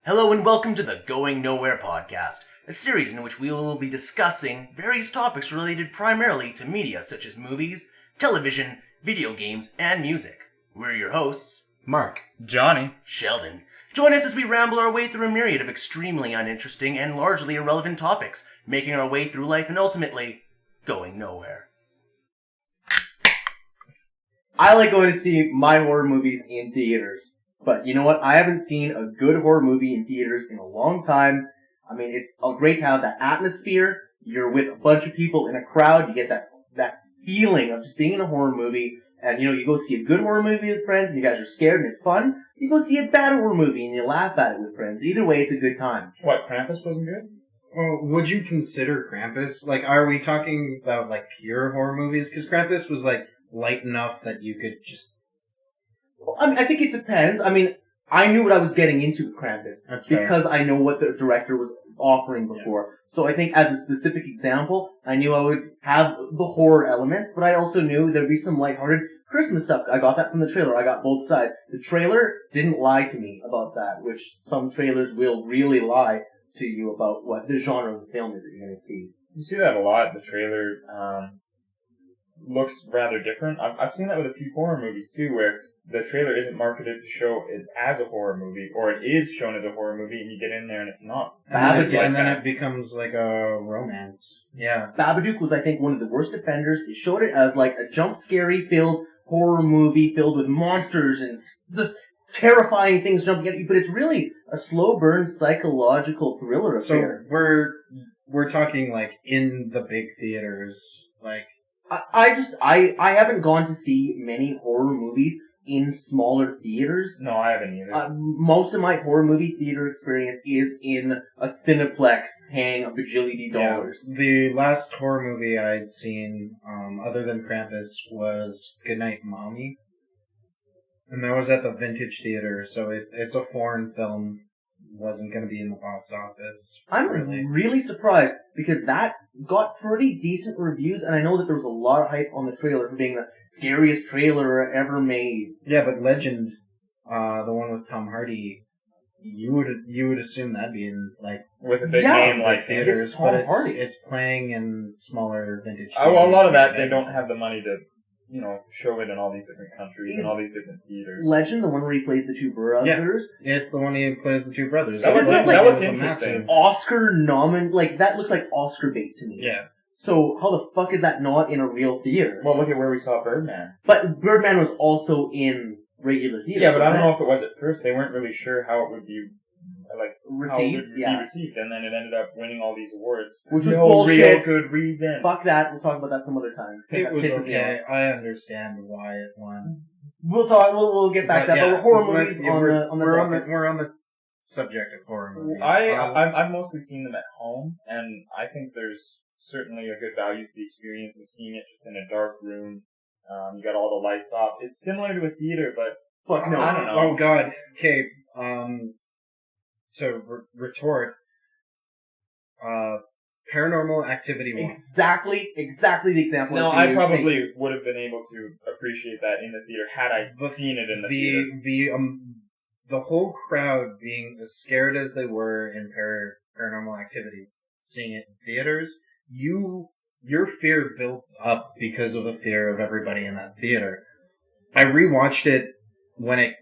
Hello and welcome to the Going Nowhere podcast, a series in which we will be discussing various topics related primarily to media such as movies, television, video games, and music. We're your hosts, Mark, Johnny, Sheldon. Join us as we ramble our way through a myriad of extremely uninteresting and largely irrelevant topics, making our way through life and ultimately going nowhere. I like going to see my horror movies in theaters. But you know what? I haven't seen a good horror movie in theaters in a long time. I mean, it's great to have that atmosphere. You're with a bunch of people in a crowd. You get that feeling of just being in a horror movie. And, you go see a good horror movie with friends and you guys are scared and it's fun. You go see a bad horror movie and you laugh at it with friends. Either way, it's a good time. What, Krampus wasn't good? Well, would you consider Krampus? Like, are we talking about, pure horror movies? Because Krampus was, light enough that you could just... Well, I think it depends. I mean, I knew what I was getting into with Krampus. That's fair. Because I know what the director was offering before. Yeah. So I think as a specific example, I knew I would have the horror elements, but I also knew there'd be some lighthearted Christmas stuff. I got that from the trailer. I got both sides. The trailer didn't lie to me about that, which some trailers will really lie to you about what the genre of the film is that you're going to see. You see that a lot. The trailer looks rather different. I've seen that with a few horror movies too, where the trailer isn't marketed to show it as a horror movie, or it is shown as a horror movie, and you get in there and it's not. And then it becomes like a romance. Yeah. Babadook was, I think, one of the worst offenders. It showed it as like a jump-scary-filled horror movie filled with monsters and just terrifying things jumping at you, but it's really a slow-burn psychological thriller affair. So we're talking in the big theaters, I haven't gone to see many horror movies in smaller theaters. No, I haven't either. Most of my horror movie theater experience is in a Cineplex paying a bajillion dollars. Yeah. The last horror movie I'd seen, other than Krampus, was Goodnight Mommy. And that was at the Vintage Theater, so it's a foreign film. Wasn't going to be in the box office. I'm really surprised because that got pretty decent reviews, and I know that there was a lot of hype on the trailer for being the scariest trailer ever made. Yeah, but Legend, the one with Tom Hardy, you would assume that'd be in with a big name like theaters, it's Tom Hardy. It's playing in smaller Vintage theaters. Well, a lot of that they don't have the money to show it in all these different countries and all these different theaters. Legend, the one where he plays the two brothers? Yeah, it's the one he plays the two brothers. That looked interesting. Oscar that looks like Oscar bait to me. Yeah. So, how the fuck is that not in a real theater? Well, look at where we saw Birdman. But Birdman was also in regular theaters. Yeah, but I don't know if it was at first. They weren't really sure how it would be received, and then it ended up winning all these awards. Which was bullshit. Real good reason. Fuck that. We'll talk about that some other time. It was okay. I understand why it won. We'll get back to that. But horror movies we're on the subject of horror movies. I've mostly seen them at home, and I think there's certainly a good value to the experience of seeing it just in a dark room. You got all the lights off. It's similar to a theater, but fuck no. I don't know. Oh god. Okay. To retort, Paranormal Activity 1. Exactly the example. No, I probably would have been able to appreciate that in the theater had I seen it in the theater. The whole crowd being as scared as they were in Paranormal Activity, seeing it in theaters, your fear built up because of the fear of everybody in that theater. I rewatched it when it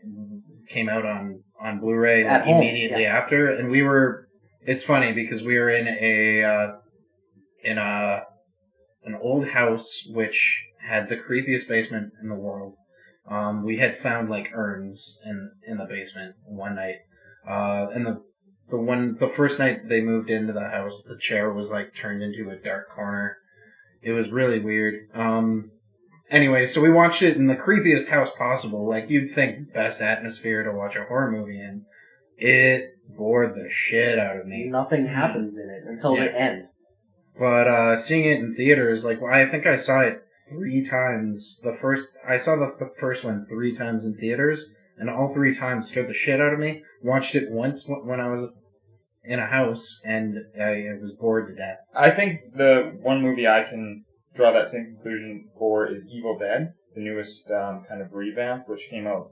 came out on Blu-ray immediately after, and it's funny because we were in an old house which had the creepiest basement in the world. We had found urns in the basement one night, and the first night they moved into the house, the chair was turned into a dark corner. It was really weird. Anyway, so we watched it in the creepiest house possible. You'd think best atmosphere to watch a horror movie in. It bored the shit out of me. Nothing happens in it until the end. But seeing it in theaters, I think I saw it 3 times. I saw the first one 3 times in theaters, and all 3 times scared the shit out of me. Watched it once when I was in a house, and I was bored to death. I think the one movie I can draw that same conclusion for is Evil Dead, the newest kind of revamp, which came out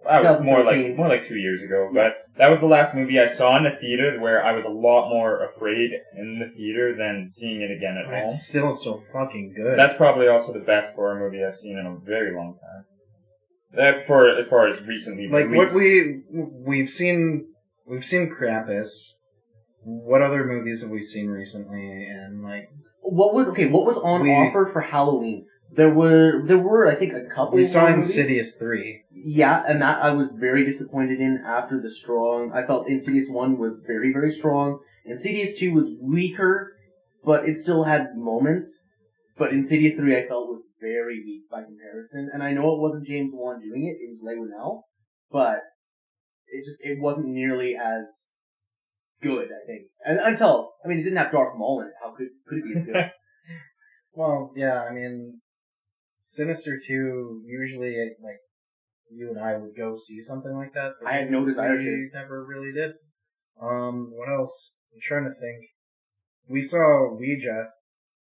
That was more 2013. like 2 years ago. Yeah. But that was the last movie I saw in the theater where I was a lot more afraid in the theater than seeing it again at But home. it's still so fucking good. That's probably also the best horror movie I've seen in a very long time. That for as far as recently like released. what we've seen Krampus. What other movies have we seen recently? And like What was on offer for Halloween? There were I think a couple. we saw horror movies. Insidious 3. Yeah, and that I was very disappointed in after the strong. I felt Insidious 1 was very, very strong. Insidious 2 was weaker, but it still had moments. But Insidious 3 I felt was very weak by comparison. And I know it wasn't James Wan doing it, it was Leigh Whannell, but it wasn't nearly as good, I think. And until, I mean, it didn't have Darth Maul in it. How could it be as good? Well, yeah, I mean, Sinister 2, usually, like, you and I would go see something like that. But I had no desire to. We never really did. What else? I'm trying to think. We saw Ouija.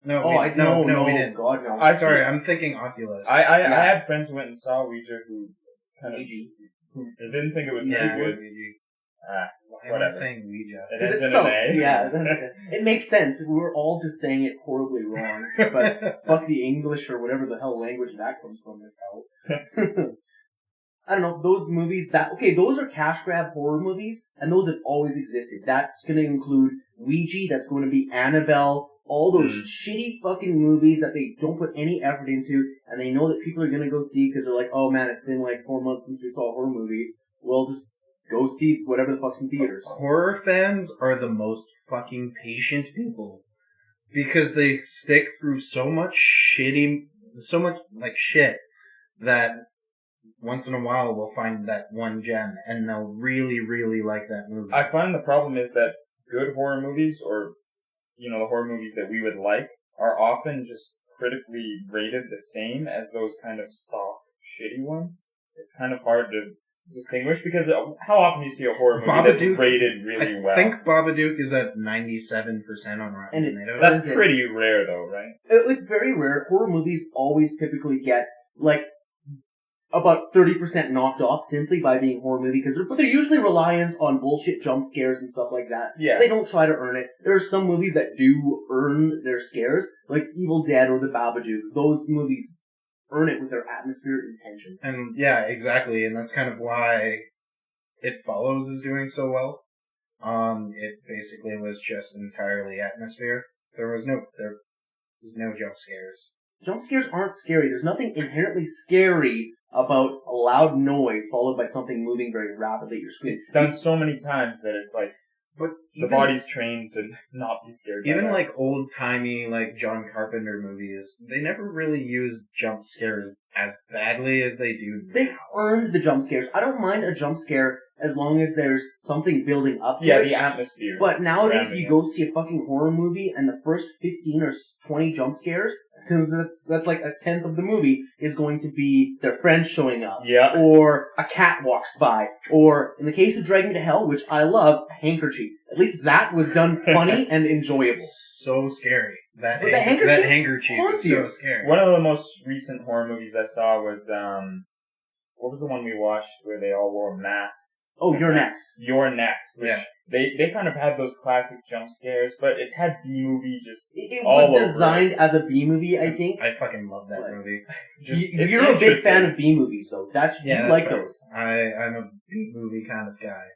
No, we didn't. God, no. I'm thinking Oculus. I had friends who went and saw Ouija who kind of who didn't think it was very good. Why am I Whatever. saying Ouija? It ends in an A. Yeah, it makes sense. We were all just saying it horribly wrong, but fuck the English or whatever the hell language that comes from is hell. I don't know, those movies, those are cash grab horror movies, and those have always existed. That's gonna include Ouija, that's going to be Annabelle, all those shitty fucking movies that they don't put any effort into, and they know that people are gonna go see because they're like, oh man, it's been like 4 months since we saw a horror movie. Well, just go see whatever the fuck's in theaters. Horror fans are the most fucking patient people. Because they stick through so much shit that once in a while we'll find that one gem and they'll really, really like that movie. I find the problem is that good horror movies, or, the horror movies that we would like, are often just critically rated the same as those kind of stock shitty ones. It's kind of hard to distinguish because how often do you see a horror movie that's rated really well? I think Babadook is at 97% on Rotten Tomatoes. That's pretty rare though, right? It's very rare. Horror movies always typically get, like, about 30% knocked off simply by being horror movie, but they're usually reliant on bullshit jump scares and stuff like that. Yeah. They don't try to earn it. There are some movies that do earn their scares, like Evil Dead or The Babadook. Those movies earn it with their atmosphere and tension. And yeah, exactly, and that's kind of why It Follows is doing so well. It basically was just entirely atmosphere. There was no jump scares. Jump scares aren't scary. There's nothing inherently scary about a loud noise followed by something moving very rapidly at your screen. It's done so many times that it's like, but the body's trained to not be scared. Even like old-timey, like John Carpenter movies, they never really use jump scares as badly as they do now. They earned the jump scares. I don't mind a jump scare as long as there's something building up to it. Yeah, the atmosphere. But nowadays you go see a fucking horror movie and the first 15 or 20 jump scares, because that's like a tenth of the movie, is going to be their friends showing up. Yeah. Or a cat walks by. Or, in the case of Drag Me to Hell, which I love, a handkerchief. At least that was done funny and enjoyable. So scary. That handkerchief is so scary. One of the most recent horror movies I saw was, what was the one we watched where they all wore masks? Oh, You're Next. You're Next. Which yeah. They kind of had those classic jump scares, but it had B-movie just It all was designed as a B-movie, I think. I fucking love that movie. You're a big fan of B-movies, though. You like fair. those. I'm a B-movie kind of guy.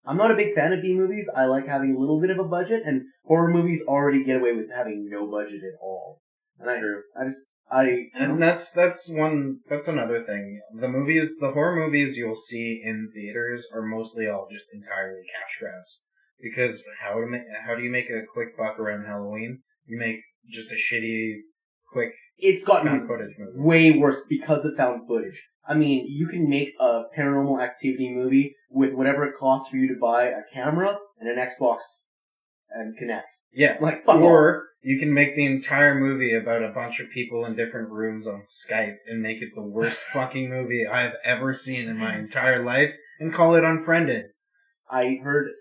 I'm not a big fan of B-movies. I like having a little bit of a budget, and horror movies already get away with having no budget at all. And True. And that's another thing. The horror movies you'll see in theaters are mostly all just entirely cash grabs. Because how do you make a quick buck around Halloween? You make just a shitty, quick It's gotten found footage movie. way worse because of found footage. I mean, you can make a Paranormal Activity movie with whatever it costs for you to buy a camera and an Xbox and Kinect. Yeah, or you can make the entire movie about a bunch of people in different rooms on Skype and make it the worst fucking movie I've ever seen in my entire life and call it Unfriended. I heard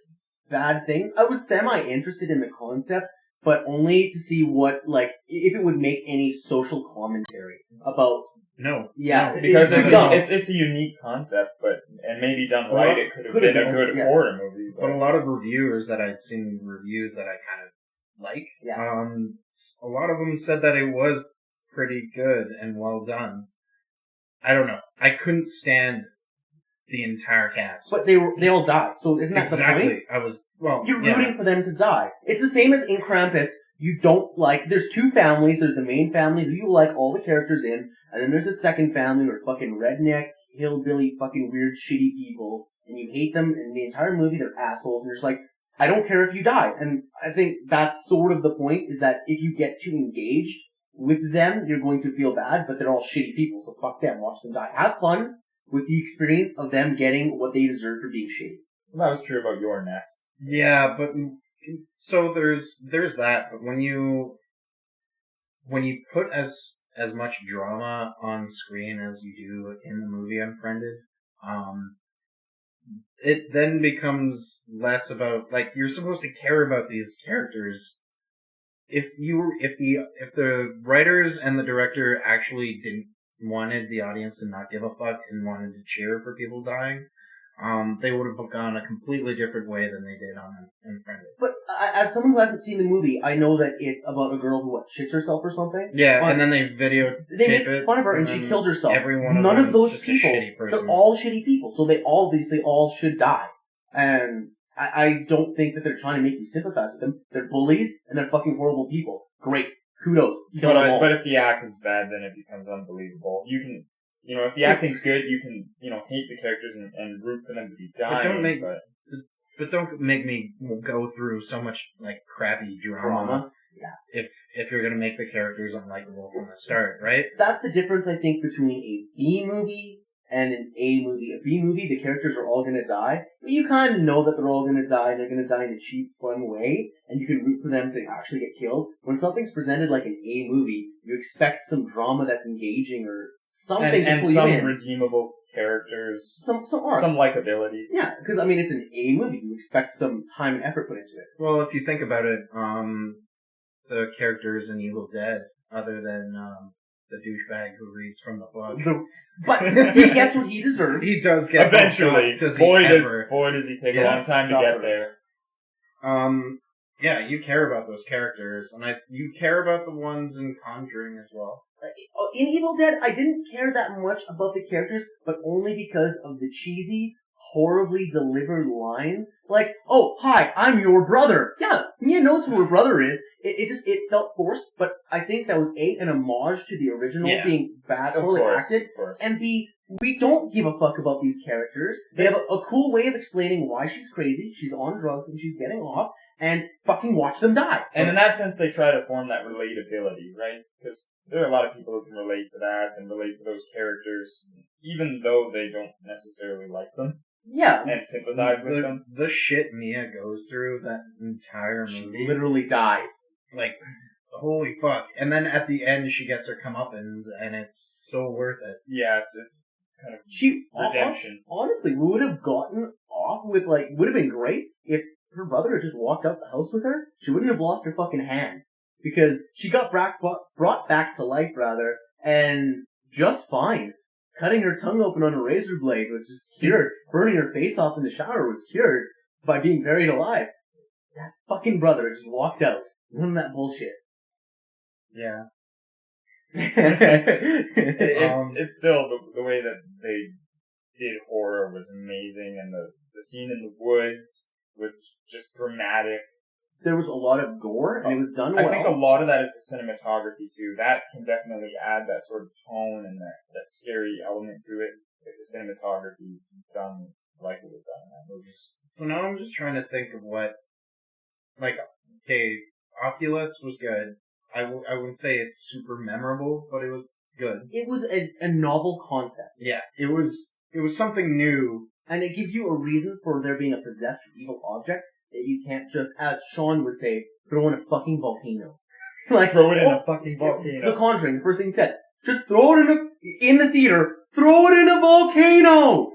bad things. I was semi-interested in the concept, but only to see if it would make any social commentary about No. Yeah, Because it's too dumb. it's a unique concept, and maybe done right, it could have been a good horror movie. But a lot of reviewers that I'd seen reviews that I kind of like, a lot of them said that it was pretty good and well done. I don't know. I couldn't stand the entire cast. But they all died, so isn't that the point? You're rooting for them to die. It's the same as in Krampus. You don't like, there's two families, there's the main family who you like all the characters in, and then there's a second family who are fucking redneck, hillbilly, fucking weird, shitty people, and you hate them, and the entire movie they're assholes, and you're just like, I don't care if you die. And I think that's sort of the point, is that if you get too engaged with them, you're going to feel bad, but they're all shitty people, so fuck them, watch them die. Have fun with the experience of them getting what they deserve for being shitty. Well, that was true about Your Next. Yeah, but so there's that, but when you put as much drama on screen as you do in the movie Unfriended, it then becomes less about, like, you're supposed to care about these characters. If the writers and the director actually wanted the audience to not give a fuck and wanted to cheer for people dying, they would have gone a completely different way than they did on Unfriended. But as someone who hasn't seen the movie, I know that it's about a girl who shits herself or something. Yeah, and then they make fun of her and she kills herself. None of those people, they're all shitty people, so they obviously all should die. And I don't think that they're trying to make you sympathize with them. They're bullies and they're fucking horrible people. Great, kudos, kill them all. But if the acting's bad, then it becomes unbelievable. You can. If the acting's good, you can, hate the characters and root for them to be dying. But don't make me go through so much, like, crappy drama. Yeah. If you're gonna make the characters unlikable from the start, right? That's the difference, I think, between a B movie and an A movie. A B movie, the characters are all gonna die, but you kind of know that they're all gonna die, and they're gonna die in a cheap, fun way, and you can root for them to actually get killed. When something's presented like an A movie, you expect some drama that's engaging or something to pull you in. And some redeemable characters. Some arc. Some likability. Yeah, because, it's an A movie. You expect some time and effort put into it. Well, if you think about it, the characters in Evil Dead, other than the douchebag who reads from the book. But he gets what he deserves. He does get eventually. Boy, does he take a long time to get there. Yeah, you care about those characters, and you care about the ones in Conjuring as well. In Evil Dead, I didn't care that much about the characters, but only because of the cheesy, horribly delivered lines. Like, oh, hi, I'm your brother. Yeah, Mia knows who her brother is. It felt forced, but I think that was A, an homage to the original being badly acted, and B, we don't give a fuck about these characters. They have a cool way of explaining why she's crazy, she's on drugs, and she's getting off, and fucking watch them die. And in that sense, they try to form that relatability, right? Because there are a lot of people who can relate to that and relate to those characters, even though they don't necessarily like them. Yeah. And sympathize with them. The shit Mia goes through that entire movie. She literally dies. Like, holy fuck. And then at the end, she gets her comeuppance, and it's so worth it. Yeah, it's kind of redemption. Honestly, we would have gotten off with, would have been great if her brother had just walked out the house with her. She wouldn't have lost her fucking hand. Because she got brought back to life, and just fine. Cutting her tongue open on a razor blade was just cured. Burning her face off in the shower was cured by being buried alive. That fucking brother just walked out. None of that bullshit. Yeah. It's still the way that they did horror was amazing, and the scene in the woods was just dramatic. There was a lot of gore, and it was done well. I think a lot of that is the cinematography, too. That can definitely add that sort of tone and that scary element to it. If the cinematography is done like it was done in that movie. So now I'm just trying to think of what... Oculus was good. I wouldn't say it's super memorable, but it was good. It was a novel concept. Yeah, it was something new. And it gives you a reason for there being a possessed evil object that you can't just, as Sean would say, throw in a fucking volcano. Throw it in a fucking volcano. The Conjuring, the first thing he said, just throw it in the theater, throw it in a volcano!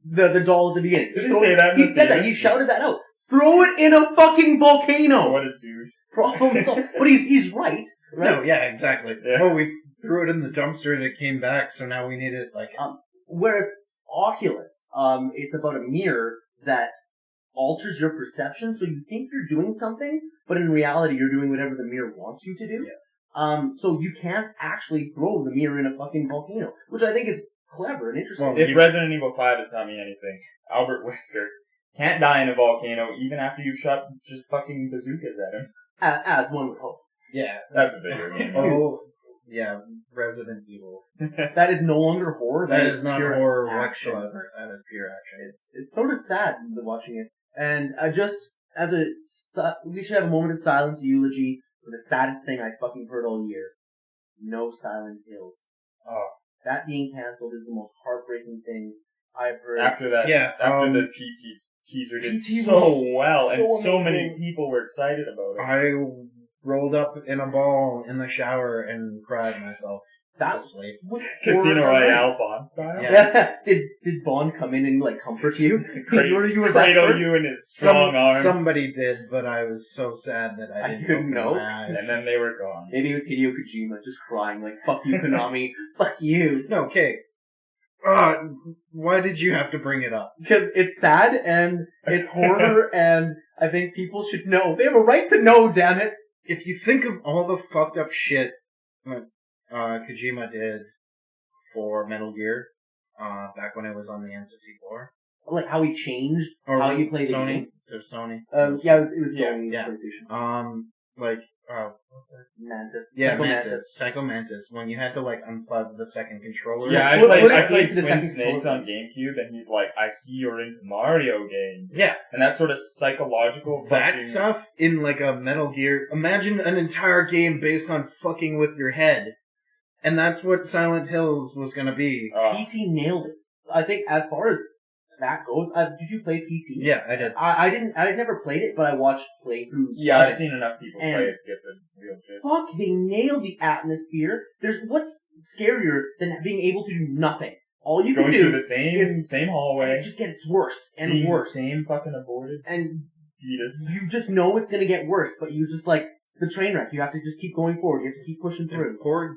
The doll at the beginning. Did he say that? He said that, he shouted that out. Throw it in a fucking volcano! What a douche. Problem solved. But he's right? No, yeah, exactly. Yeah. Well, threw it in the dumpster and it came back, so now we need it like... Whereas Oculus, it's about a mirror that alters your perception, so you think you're doing something, but in reality you're doing whatever the mirror wants you to do. Yeah. So you can't actually throw the mirror in a fucking volcano, which I think is clever and interesting. Well, if Resident Evil 5 has taught me anything, Albert Wesker can't die in a volcano even after you've shot just fucking bazookas at him. As one would hope. Yeah. That's a video game. Oh, yeah, Resident Evil. That is no longer horror. That is not pure horror action. whatsoever. That is pure action. It's sort of sad watching it. And we should have a moment of silence eulogy for the saddest thing I fucking heard all year. No Silent Hills. Oh. That being cancelled is the most heartbreaking thing I've heard. After that, the PT teaser did PT so well, and so amazing. many people were excited about it. I rolled up in a ball in the shower and cried myself That to sleep. was Casino horror Royale delight. Bond style. Yeah. Did Bond come in and like comfort you? you were cradle you in his strong arms. Somebody did, but I was so sad that I didn't couldn't open know. my eyes. And then they were gone. Maybe it was Hideo Kojima just crying like, fuck you, Konami. Fuck you. No, okay. Why did you have to bring it up? Because it's sad and it's horror and I think people should know. They have a right to know, damn it. If you think of all the fucked up shit Kojima did for Metal Gear, back when it was on the N64. Like how he changed Or how was you it play the Sony? game. So Sony? Yeah, it was Yeah, Sony's yeah. PlayStation. What's that? Mantis. Yeah, Psycho Mantis. Psycho Mantis. When you had to like unplug the second controller. Yeah, I Put played it into the Twin second Snakes controller. on GameCube, and he's like, I see you're into Mario games. Yeah. And that sort of psychological That fucking- stuff in like a Metal Gear. Imagine an entire game based on fucking with your head. And that's what Silent Hills was gonna be. PT nailed it. I think as far as that goes, did you play PT? Yeah, I did. I didn't. I never played it, but I watched playthroughs. Yeah, of I've it. seen enough people And- play it to get the real shit. Fuck, they nailed the atmosphere. There's what's scarier than being able to do nothing. All you can Going do through the same is hallway, just get worse and seeing worse. the same fucking aborted And fetus. you just know it's gonna get worse, but you just like it's the train wreck. You have to just keep going forward. You have to keep pushing through. Poor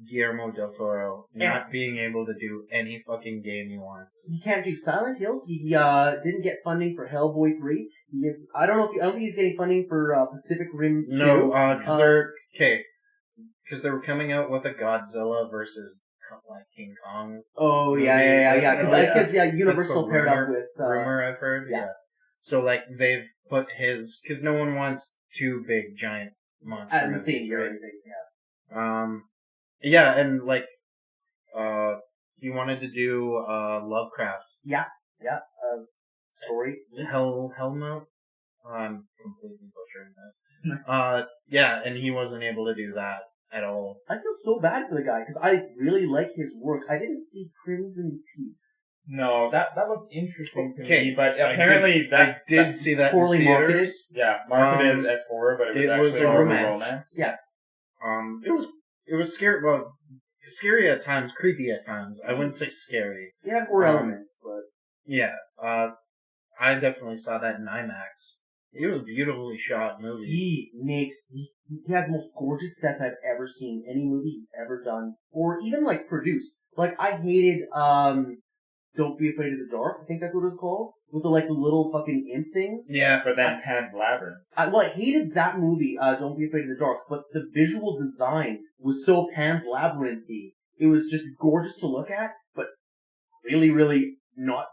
Guillermo del Toro Yeah. not being able to do any fucking game he wants. He can't do Silent Hills. He didn't get funding for Hellboy 3. He is. I don't think he's getting funding for Pacific Rim 2. No, because they were coming out with a Godzilla versus like King Kong Oh yeah. Because Universal That's the paired up with. rumor I've heard. yeah. So like they've put his because no one wants two big giant monster At the movies, same year, right? or anything. Yeah. Yeah, and like he wanted to do Lovecraft Story. Hellmouth. I'm completely butchering this. Yeah, and he wasn't able to do that at all. I feel so bad for the guy because I really like his work. I didn't see Crimson Peak. No, that looked interesting to Okay, me, but I apparently I did see that poorly in theaters. marketed. Yeah, marketed as horror, but it was actually a more romance. romance. Yeah. It was scary. Well, scary at times, creepy at times. I wouldn't say scary. It had horror elements, but Yeah. I definitely saw that in IMAX. It was a beautifully shot movie. he has the most gorgeous sets I've ever seen any movie he's ever done, or even like produced. Like I hated Don't Be Afraid of the Dark. I think that's what it was called, with the like the little fucking imp things. Yeah, But then Pan's Labyrinth. I hated that movie, Don't Be Afraid of the Dark, but the visual design was so Pan's Labyrinth-y. It was just gorgeous to look at, but really, really not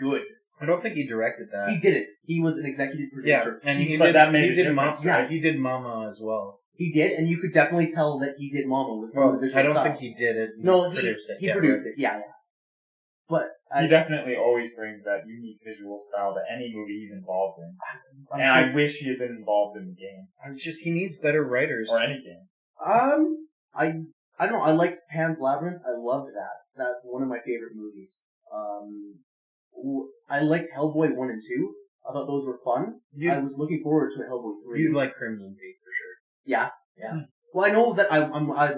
good. I don't think he directed that. He did it. He was an executive Yeah, producer. and he but did. that made he a did difference, Mama. right? He did Mama as well. He did, and you could definitely tell that he did Mama with some of the visual I don't styles. think he did it. No, he produced it. He Yeah, produced right. it. Yeah. But He definitely always brings that unique visual style to any movie he's involved in. I'm And sure- I wish he had been involved in the game. It's just he needs better writers. Or any game. I don't know. I liked Pan's Labyrinth. I loved that. That's one of my favorite movies. I liked Hellboy 1 and 2. I thought those were fun. I was looking forward to Hellboy 3. You'd like Crimson Peak for sure. Yeah. Well, I know that I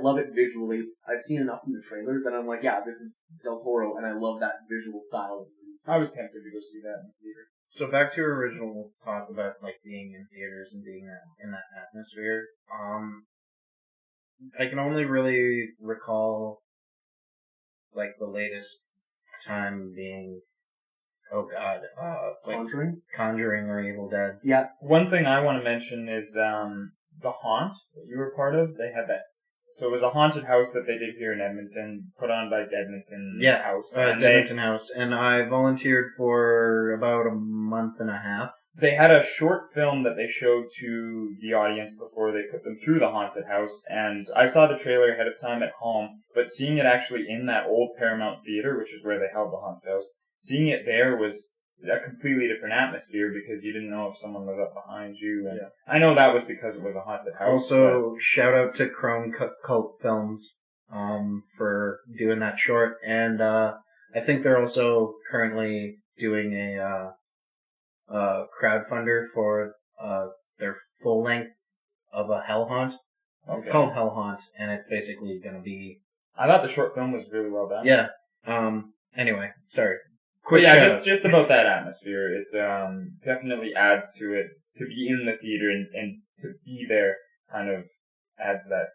love it visually. I've seen enough in the trailers that I'm like, yeah, this is Del Toro, and I love that visual style. I was tempted to go see that in the theater. So back to your original talk about like being in theaters and being in that atmosphere. I can only really recall like the latest time being, oh god, like Conjuring or Evil Dead. Yeah. One thing I want to mention is the haunt that you were part of. They had that. So it was a haunted house that they did here in Edmonton, put on by Edmonton House. Edmonton House. And I volunteered for about a month and a half. They had a short film that they showed to the audience before they put them through the haunted house, and I saw the trailer ahead of time at home, but seeing it actually in that old Paramount Theater, which is where they held the haunted house, seeing it there was a completely different atmosphere because you didn't know if someone was up behind you. And I know that was because it was a haunted house. Also, shout out to Chrome Cult Films for doing that short, and I think they're also currently doing a crowdfunder for their full length of a Hell Haunt. Okay. It's called Hell Haunt, and it's basically going to be. I thought the short film was really well done. Yeah. Anyway, sorry. But yeah, just about that atmosphere. It definitely adds to it. To be in the theater and to be there kind of adds that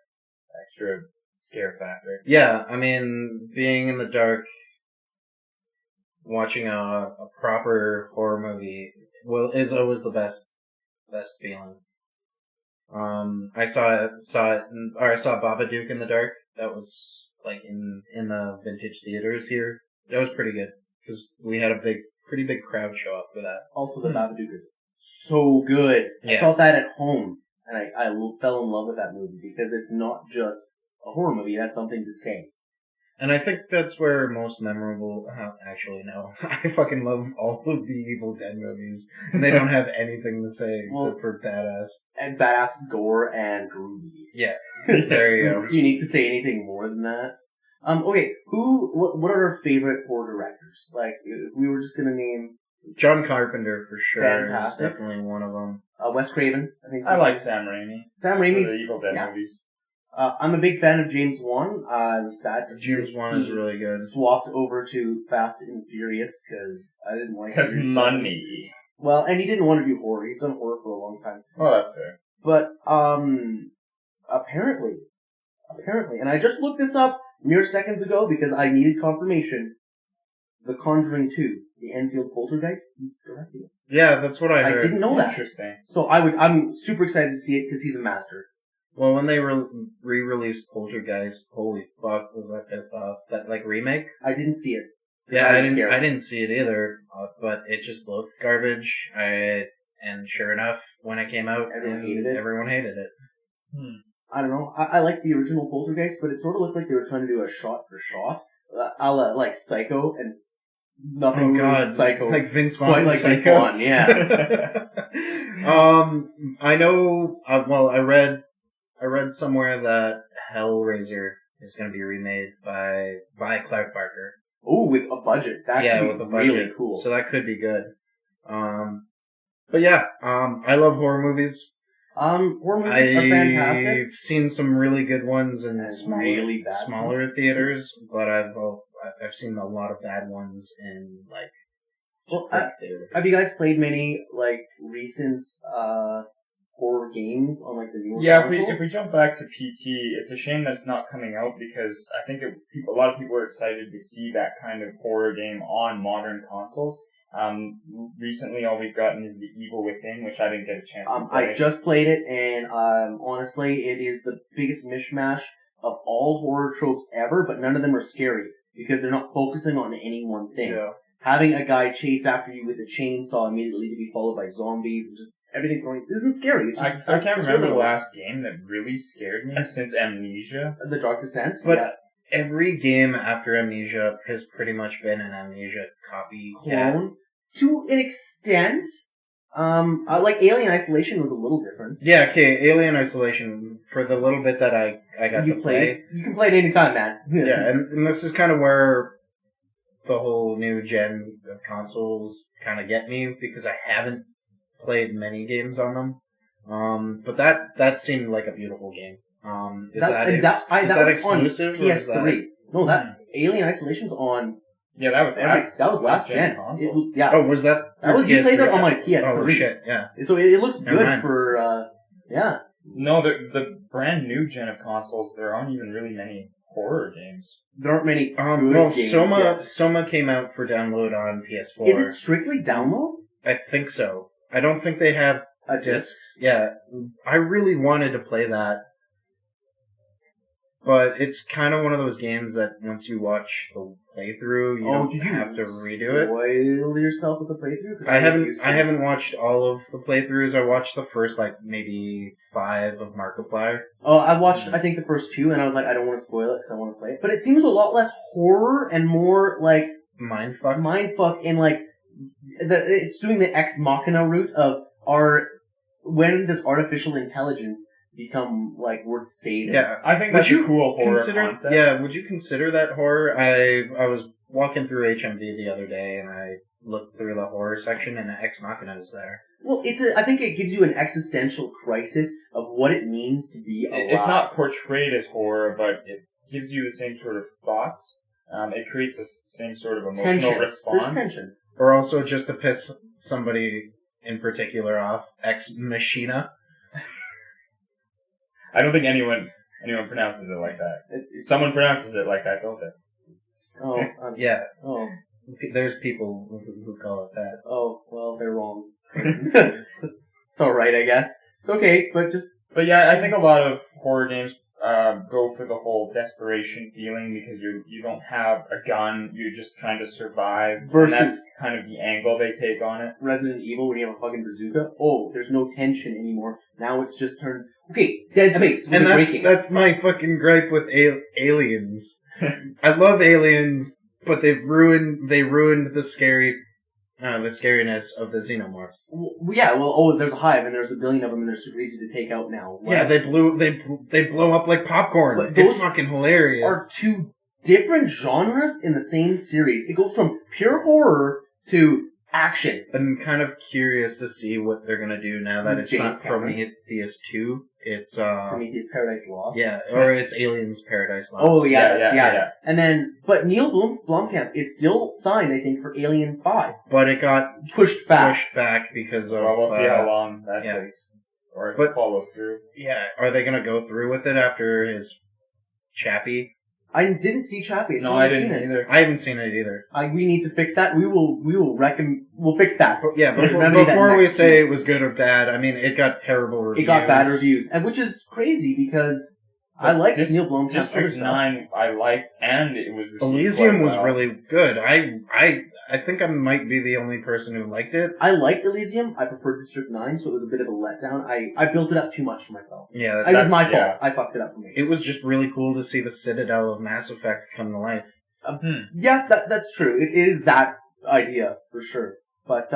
extra scare factor. Yeah, I mean, being in the dark, watching a proper horror movie is always the best feeling. I saw Babadook in the dark. That was like in the vintage theaters here. That was pretty good because we had a pretty big crowd show up for that. Also, the Babadook is so good. Yeah. I felt that at home, and I fell in love with that movie because it's not just a horror movie. It has something to say. And I think that's where most memorable. Actually, no. I fucking love all of the Evil Dead movies, and they don't have anything to say except for badass and badass gore and groovy. Yeah, there you go. Do you need to say anything more than that? Okay. What are our favorite horror directors? Like, if we were just gonna name John Carpenter for sure. Fantastic. Is definitely one of them. Wes Craven. I think. I like Sam Raimi. Sam Raimi's the Evil Dead movies. I'm a big fan of James Wan. I was sad to see James Wan is really good. Swapped over to Fast and Furious because I didn't like. Because money. Well, and he didn't want to do horror. He's done horror for a long time. Well, that's fair. But apparently, and I just looked this up mere seconds ago because I needed confirmation. The Conjuring 2, the Enfield Poltergeist, he's directing it. Yeah, that's what I heard. I didn't know that. Interesting. So I'm super excited to see it because he's a master. Well, when they re-released Poltergeist, holy fuck, was I pissed off. That, like, remake? I didn't see it. Yeah, I didn't see it either, but it just looked garbage. And sure enough, when it came out, everyone hated it. I don't know. I like the original Poltergeist, but it sort of looked like they were trying to do a shot for shot, a la like Psycho, and nothing was Psycho. Like Vince Vaughn. Quite like Vince Vaughn, yeah. I know. Well, I read somewhere that Hellraiser is going to be remade by Clive Barker. Oh, with a budget. That could be really cool. So that could be good. But yeah, I love horror movies. Horror movies are fantastic. I've seen some really good ones in smaller theaters, but I've seen a lot of bad ones in like. Well, have you guys played many like recent horror games on like the newer consoles? If we jump back to PT, it's a shame that it's not coming out because I think a lot of people are excited to see that kind of horror game on modern consoles. Recently all we've gotten is The Evil Within, which I didn't get a chance to play. I just played it, and honestly, it is the biggest mishmash of all horror tropes ever, but none of them are scary because they're not focusing on any one thing. Yeah. Having a guy chase after you with a chainsaw immediately to be followed by zombies and just everything throwing isn't scary. It's just, I can't remember the last game that really scared me since Amnesia. The Dark Descent? But every game after Amnesia has pretty much been an Amnesia copy. Clone? To an extent. Like Alien Isolation was a little different. Yeah, okay, Alien Isolation, for the little bit that I got to play. You can play it anytime, man. Yeah, and this is kind of where the whole new gen of consoles kind of get me, because I haven't played many games on them. But that seemed like a beautiful game. Is that exclusive? On PS3. No, that Alien Isolation's on. Yeah, that was last gen. Oh, was that? You played that on my PS3. Oh shit! Yeah. So it looks good for. Yeah. No, the brand new gen of consoles, there aren't even really many horror games. There aren't many good Well, games yet. Soma came out for download on PS4. Is it strictly download? I think so. I don't think they have A disc? discs. Yeah, I really wanted to play that, but it's kind of one of those games that once you watch the playthrough, you don't did you have to redo it. spoil yourself with the playthrough? 'Cause I refused to. haven't watched all of the playthroughs. I watched the first maybe 5 of Markiplier. Oh, I watched, I think, the first 2, and I was like, I don't want to spoil it because I want to play it. But it seems a lot less horror and more like mindfuck, and like it's doing the ex machina route of when does artificial intelligence become like worth saving? Yeah, I think that's a cool horror concept. Yeah, would you consider that horror? I was walking through HMV the other day and I looked through the horror section and Ex Machina is there. Well, I think it gives you an existential crisis of what it means to be alive. It's not portrayed as horror, but it gives you the same sort of thoughts. It creates the same sort of emotional response. There's tension. Or also just to piss somebody in particular off, Ex Machina. I don't think anyone pronounces it like that. Someone pronounces it like I told it. Oh, yeah. Oh, there's people who call it that. Oh, well, they're wrong. It's all right, I guess. It's okay, but yeah, I think a lot of horror games go for the whole desperation feeling because you don't have a gun, you're just trying to survive. Versus and that's kind of the angle they take on it. Resident Evil, when you have a fucking bazooka. Oh, there's no tension anymore. Now it's just turned. Okay, Dead Space. And that's my fucking gripe with Aliens. I love Aliens, but they ruined the scariness of the xenomorphs. There's a hive and there's a billion of them and they're super easy to take out now. Yeah, they blow up like popcorn. But it's fucking hilarious. Are two different genres in the same series. It goes from pure horror to action. I'm kind of curious to see what they're gonna do now that it's James not Cameron. Prometheus 2. It's Prometheus Paradise Lost. Yeah, or it's Aliens Paradise Lost. Oh yeah, yeah. And then, but Neil Blomkamp is still signed, I think, for Alien 5. But it got pushed back because of. Well, we'll see how long that takes, or if it follows through. Yeah, are they gonna go through with it after his Chappie? I didn't see Chappie. No, I didn't either. I haven't seen it either. We need to fix that. We'll fix that. Yeah, before we say it was good or bad, I mean, it got terrible reviews. It got bad reviews, and which is crazy because I liked Neil Blomkamp's District 9 I liked, and it was received Elysium was well. really good. I think I might be the only person who liked it. I liked Elysium. I preferred District 9, so it was a bit of a letdown. I built it up too much for myself. Yeah, it was my fault. I fucked it up for me. It was just really cool to see the Citadel of Mass Effect come to life. Yeah, that's true. It is that idea for sure. But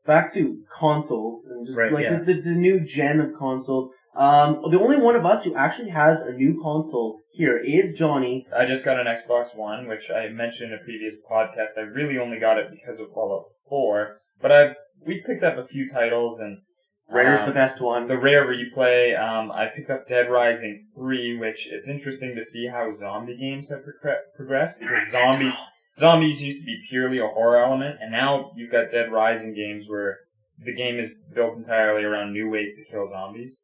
back to consoles and just the new gen of consoles. The only one of us who actually has a new console here is Johnny. I just got an Xbox One, which I mentioned in a previous podcast. I really only got it because of Fallout 4, but we picked up a few titles, and Rare's the best one. The Rare Replay. I picked up Dead Rising 3, which it's interesting to see how zombie games have progressed, because zombies used to be purely a horror element, and now you've got Dead Rising games where the game is built entirely around new ways to kill zombies.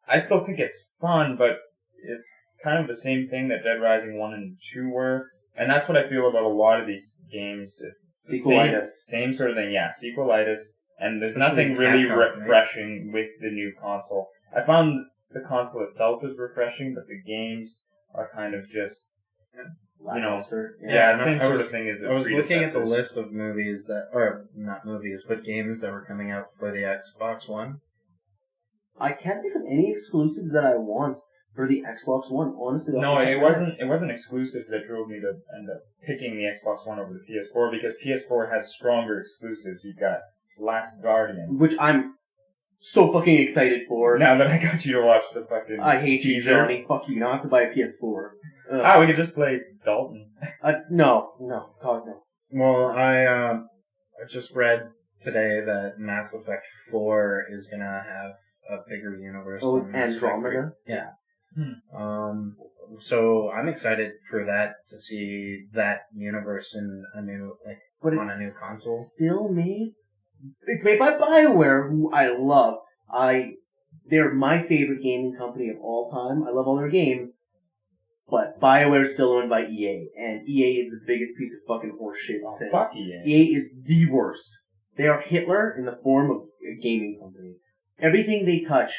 I still think it's fun, but it's kind of the same thing that Dead Rising 1 and 2 were. And that's what I feel about a lot of these games. It's sequelitis. Same sort of thing, yeah, sequelitis. And there's nothing really refreshing with the new console. I found the console itself is refreshing, but the games are kind of just, same sort of thing as the I was looking at the predecessors. list of movies not movies, but games that were coming out for the Xbox One. I can't think of any exclusives that I want for the Xbox One, honestly. No, it wasn't exclusives that drove me to end up picking the Xbox One over the PS4, because PS4 has stronger exclusives. You've got Last Guardian, which I'm so fucking excited for. Now that I got you to watch the fucking I hate teaser. you, Johnny. Fuck you. Now I have to buy a PS4. We could just play Dalton's. No, God no. Well, I just read today that Mass Effect 4 is gonna have a bigger universe. Oh, than Mass Effect 3. Andromeda? Yeah. So I'm excited for that, to see that universe in a new on a new console. Still made. It's made by BioWare, who I love. I They're my favorite gaming company of all time. I love all their games. But BioWare is still owned by EA. And EA is the biggest piece of fucking horse shit since. Fuck EA. EA is the worst. They are Hitler in the form of a gaming company. Everything they touch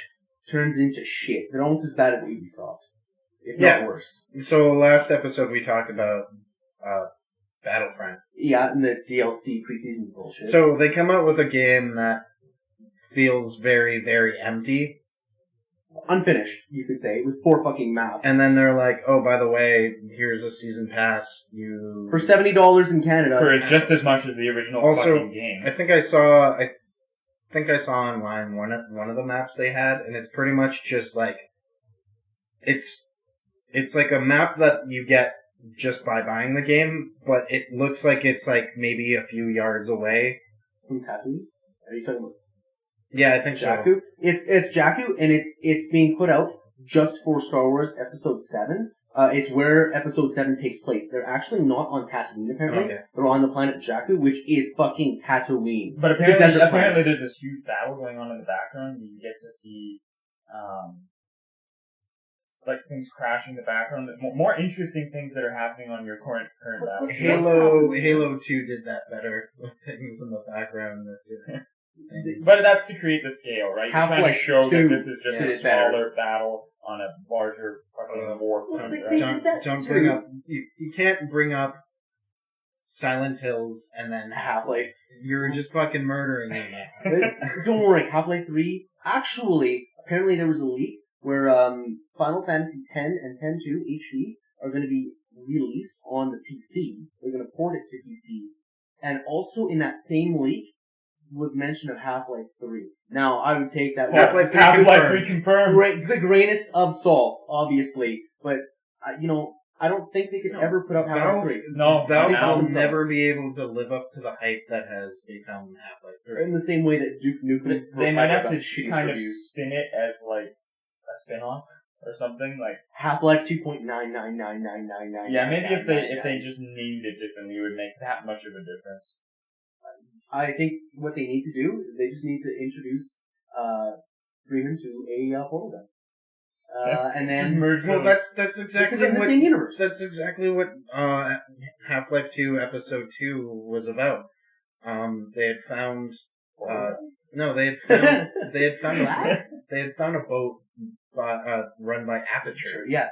turns into shit. They're almost as bad as Ubisoft. If not worse. So last episode we talked about Battlefront. Yeah, and the DLC preseason bullshit. So they come out with a game that feels very, very empty. Unfinished, you could say, with 4 fucking maps. And then they're like, oh, by the way, here's a season pass. For $70 in Canada. For just as much as the original fucking game. I think I saw online one of the maps they had, and it's pretty much just like, it's like a map that you get just by buying the game, but it looks like it's like maybe a few yards away. From Tatooine? Are you talking about? Yeah, I think Jakku? so. It's Jakku, and it's being put out just for Star Wars Episode VII. It's where Episode 7 takes place. They're actually not on Tatooine, apparently. Okay. They're on the planet Jakku, which is fucking Tatooine. But apparently there's this huge battle going on in the background. You get to see, like things crashing in the background. More interesting things that are happening on your current battle. Halo 2 did that better with things in the background. But that's to create the scale, right? You're trying to show that this is just a smaller battle on a larger fucking war. Don't bring up. You can't bring up Silent Hills and then Half-Life. You're just fucking murdering me. Don't worry, Half-Life 3. Actually, apparently there was a leak where Final Fantasy X and X-2 HD are going to be released on the PC. They're going to port it to PC. And also in that same leak was mention of Half-Life 3. Now, I would take that Half-Life 3 confirmed. The grainest of salts, obviously. But, I don't think they could ever put up Half-Life 3. No, Valve will never be able to live up to the hype that has become Half-Life 3. In the same way that Duke Nukem... They might have to kind of spin it as, like, a spin-off or something, like... Half-Life 2.9999999. Yeah, maybe if they just named it differently, it would make that much of a difference. I think what they need to do is they just need to introduce Freeman to a portal gun. And then merge well, that's exactly they're in the same universe. That's exactly what Half-Life 2 Episode 2 was about. They had found they had found a boat run by Aperture. Yeah.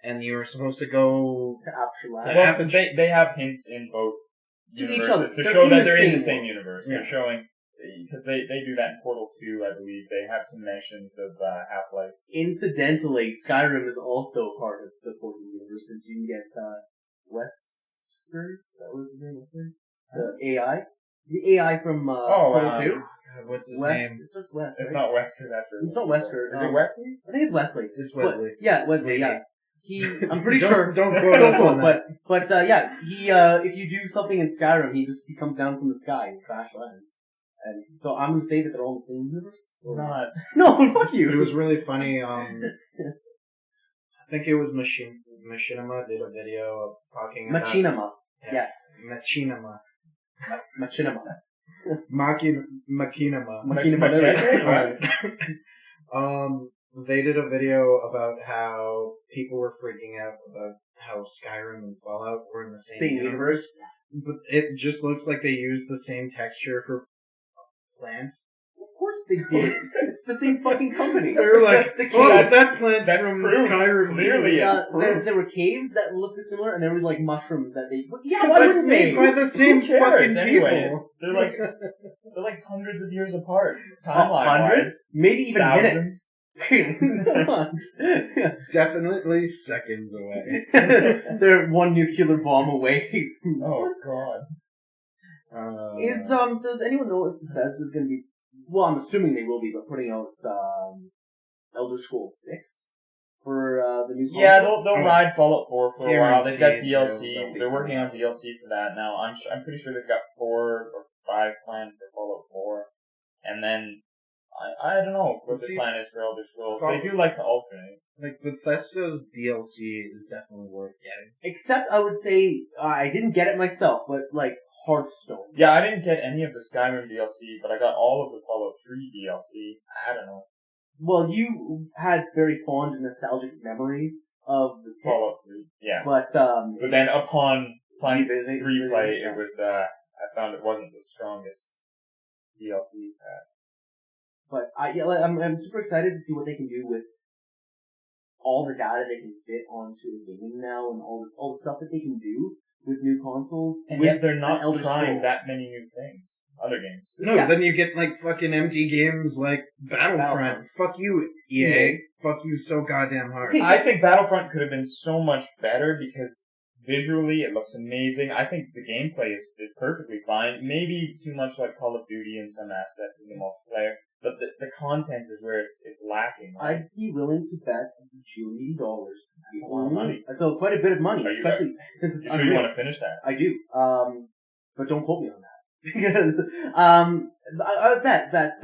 And you were supposed to go to Aperture Lab. Well, they have hints in both universes to show that they're in the same universe. Yeah. They're showing, because they do that in Portal 2, I believe. They have some mentions of Half-Life. Incidentally, Skyrim is also part of the Portal universe, since you can get Wesker? That was his name, Wesker? The AI? The AI from Portal 2? What's his name? It starts Wes, right? It's not Wesker, that's right. It's not Wesker. Is it Wesley? I think it's Wesley. It's Wesley. Wesley, yeah. I'm pretty sure. Don't quote us on that. But he, if you do something in Skyrim, he comes down from the sky and crash lands. And so I'm gonna say that they're all in the same universe. It's not. No, fuck you. It was really funny. I think it was Machinima did a video talking about... Machinima. Yes. Machinima. Machinima. Machinima. Machinima. They did a video about how people were freaking out about how Skyrim and Fallout were in the same universe. But it just looks like they used the same texture for plants. Of course they did. It's the same fucking company. They were like, that plant's that's from proof. Skyrim. Clearly, there were caves that looked similar, and there were like mushrooms that they... Yeah, why wouldn't they? By the same fucking anyway. people. They're like hundreds of years apart. Timeline-wise. Maybe even Thousands. minutes. Definitely seconds away. They're one nuclear bomb away. Oh god. Does anyone know if Bethesda's gonna be? Well, I'm assuming they will be, but putting out Elder Scrolls 6 for the new. Yeah, they'll ride Fallout 4 for a while. They've got Guaranteed DLC. They're working on DLC for that now. I'm pretty sure they've got 4 or 5 planned for Fallout 4, and then. I don't know what the plan is for Elder Scrolls. They do like to alternate. Like, Bethesda's DLC is definitely worth getting. Except, I would say, I didn't get it myself, but, like, Hearthstone. Yeah, I didn't get any of the Skyrim DLC, but I got all of the Fallout 3 DLC. I don't know. Well, you had very fond and nostalgic memories of the pit, Fallout 3. Yeah. but But then upon playing Revisit- replay, yeah. it was, I found it wasn't the strongest DLC pack. But I'm super excited to see what they can do with all the data they can fit onto a game now, and all the stuff that they can do with new consoles. And with yet they're an not Elder trying Scrolls. that many new things. Other games. No, Yeah. then you get like fucking empty games like Battlefront. Fuck you, EA. Fuck you so goddamn hard. Okay. I think Battlefront could have been so much better because visually it looks amazing. I think the gameplay is perfectly fine. Maybe too much like Call of Duty in some aspects of the multiplayer, but the content is where it's lacking. Right? I'd be willing to bet $80. That's a lot of money. That's quite a bit of money, Are you especially since it's You sure you unreal. want to finish that? I do. But don't quote me on that. Because, I bet that,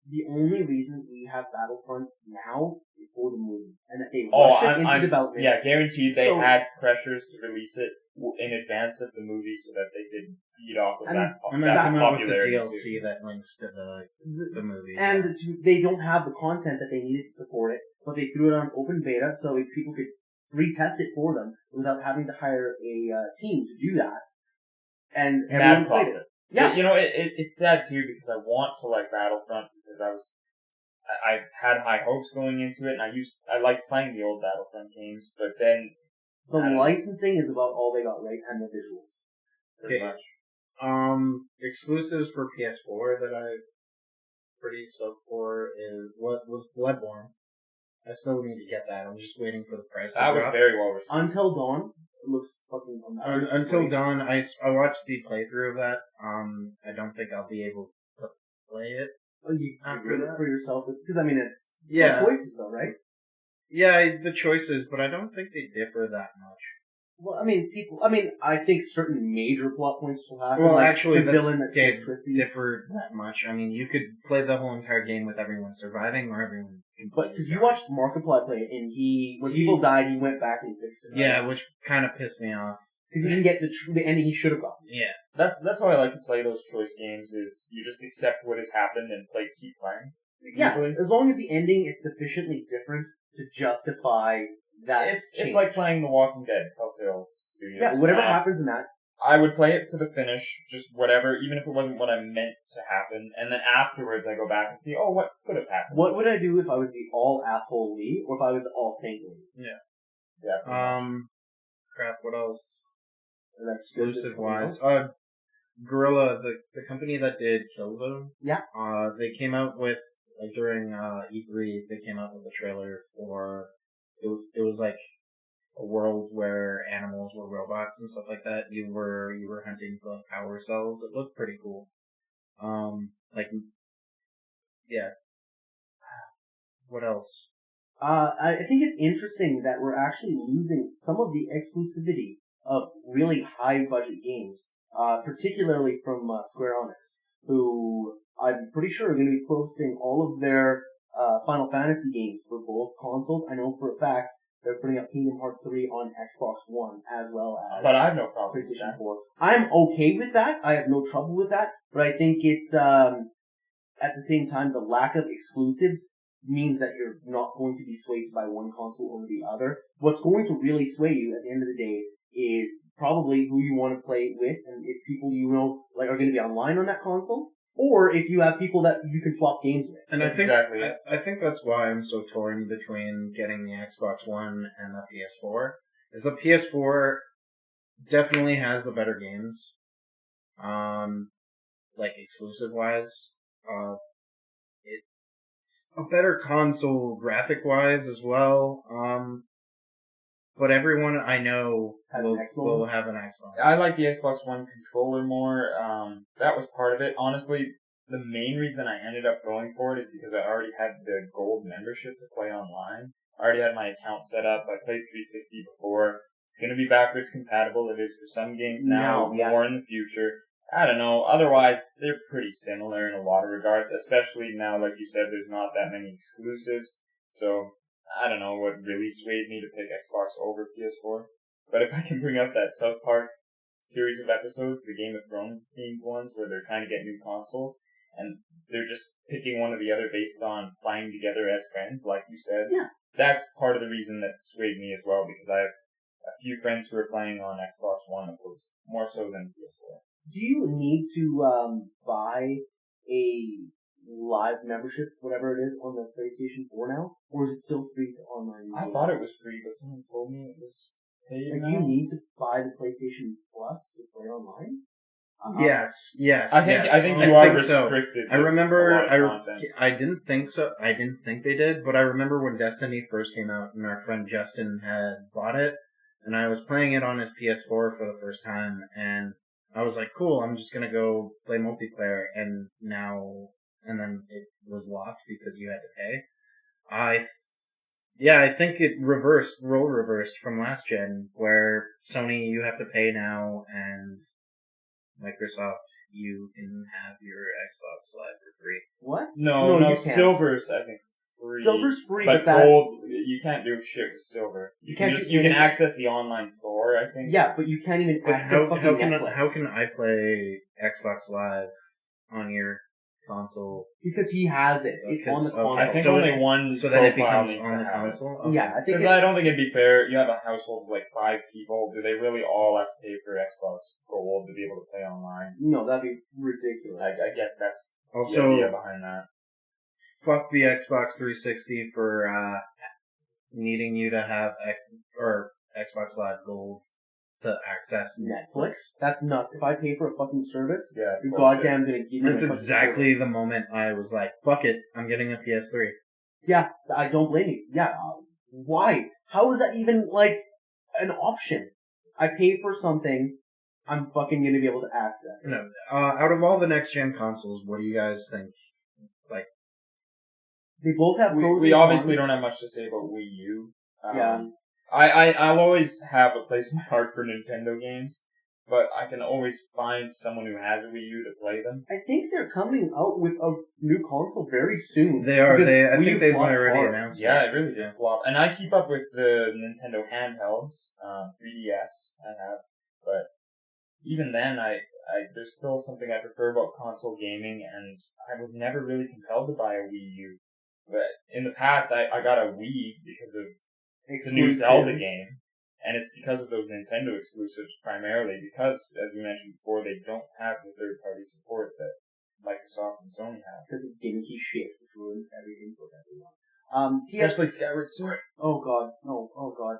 the only reason we have Battlefront now is for the movie. And that they rush it into development. Yeah, guaranteed they So- had pressures to release it in advance of the movie so that they could feed off of And- that, And that then come out with the popularity. DLC that links to the movie. And they don't have the content that they needed to support it, but they threw it on open beta so people could retest it for them without having to hire a team to do that. And everyone Mad played profit. it. Yeah. You know, it's sad too because I want to like Battlefront because I had high hopes going into it and I liked playing the old Battlefront games, but then The I don't know. licensing is about all they got right, and the visuals. pretty Okay. much. Exclusives for PS4 that I'm pretty stoked for is what was Bloodborne. I still need to get that. I'm just waiting for the price to That was drop. very well received. Until Dawn, it looks fucking amazing. Until Dawn, I watched the playthrough of that. I don't think I'll be able to play it. You After read it that? for yourself, because I mean it's Yeah. still choices though, right? Yeah, the choices, but I don't think they differ that much. Well, I think certain major plot points will happen. Well, like actually, the that's villain that they gets twisty. differ that much. I mean, you could play the whole entire game with everyone surviving or everyone. But because you watched Markiplier play it, and when He- people died, he went back and fixed it. Right? Yeah, which kind of pissed me off. because he didn't get the ending he should have gotten. Yeah. That's how I like to play those choice games is you just accept what has happened and keep playing. Yeah, Usually. as long as the ending is sufficiently different to justify that It's change. like playing The Walking Dead, Telltale Studios. Yeah, whatever happens in that. I would play it to the finish, just whatever, even if it wasn't what I meant to happen, and then afterwards I go back and see, oh, what could have happened? What would I do if I was the all asshole Lee, or if I was the all saint Lee? Yeah. pretty much. Crap. What else? That's good. Exclusive wise, Gorilla, the company that did Killzone. Yeah. They came out with like during E3, they came out with a trailer for it was like a world where animals were robots and stuff like that. You were hunting for like power cells. It looked pretty cool. Yeah. What else? I think it's interesting that we're actually losing some of the exclusivity of really high budget games, particularly from Square Enix, who I'm pretty sure are going to be posting all of their Final Fantasy games for both consoles. I know for a fact they're putting up Kingdom Hearts 3 on Xbox One as well as But I have no problem with PlayStation that. 4. I'm okay with that. I have no trouble with that. But I think it, at the same time, the lack of exclusives means that you're not going to be swayed by one console over the other. What's going to really sway you at the end of the day is probably who you want to play with, and if people you know like are going to be online on that console, or if you have people that you can swap games with. And That's I think exactly it. I think that's why I'm so torn between getting the Xbox One and the PS4. Is the PS4 definitely has the better games, like exclusive wise. It's a better console graphic wise as well. But everyone I know Has an Xbox? will have an Xbox. I like the Xbox One controller more. That was part of it. Honestly, the main reason I ended up going for it is because I already had the gold membership to play online. I already had my account set up. I played 360 before. It's going to be backwards compatible. It is for some games now, No, yeah. more in the future. I don't know. Otherwise, they're pretty similar in a lot of regards, especially now, like you said, there's not that many exclusives. So, I don't know what really swayed me to pick Xbox over PS4. But if I can bring up that South Park series of episodes, the Game of Thrones themed ones, where they're trying to get new consoles, and they're just picking one or the other based on playing together as friends, like you said. Yeah. That's part of the reason that swayed me as well, because I have a few friends who are playing on Xbox One, of course, more so than PS4. Do you need to buy a live membership, whatever it is, on the PlayStation 4 now, or is it still free to online? I thought it was free, but someone told me it was paid. Like, do you need to buy the PlayStation Plus to play online? Yes. I think you are restricted. I remember. Content. I didn't think so. I didn't think they did, but I remember when Destiny first came out, and our friend Justin had bought it, and I was playing it on his PS4 for the first time, and I was like, "Cool, I'm just gonna go play multiplayer." And then it was locked because you had to pay. I think it role reversed from last gen, where Sony you have to pay now, and Microsoft, you can have your Xbox Live for free. What? No, you can't. Silver's, I think, free. Silver's free, but that... gold, you can't do shit with silver. You can access the online store, I think. Yeah, but you can't even access Netflix. How can I play Xbox Live on your console? Because he has it. It's on the console. I think only one so that it becomes needs on to the have console? it. Okay. Yeah, I think Because I don't think it'd be fair. You have a household of like 5 people. Do they really all have to pay for Xbox Gold to be able to play online? No, that'd be ridiculous. I guess that's Also, the idea behind that. Fuck the Xbox 360 for needing you to have Xbox Live Gold to access Netflix? That's nuts. If I pay for a fucking service, Yeah, you're goddamn gonna give me That's a fucking exactly service. the moment I was like, fuck it, I'm getting a PS3. Yeah, I don't blame you. Yeah, why? How is that even, like, an option? I pay for something, I'm fucking gonna be able to access it. No, out of all the next-gen consoles, what do you guys think? They both have pros We and obviously cons. don't have much to say about Wii U. Yeah. I'll always have a place in my heart for Nintendo games, but I can always find someone who has a Wii U to play them. I think they're coming out with a new console very soon. They are. because I Wii think U they've flopped already hard. announced Yeah, it. it really did flop. And I keep up with the Nintendo handhelds, 3DS I have, but even then there's still something I prefer about console gaming, and I was never really compelled to buy a Wii U. But in the past, I got a Wii because of the new Zelda game, and it's because of those Nintendo exclusives primarily, because, as we mentioned before, they don't have the third-party support that Microsoft and Sony have. Because of gimmicky shit, which ruins everything for everyone. Especially Skyward Sword. Oh god, no, oh god.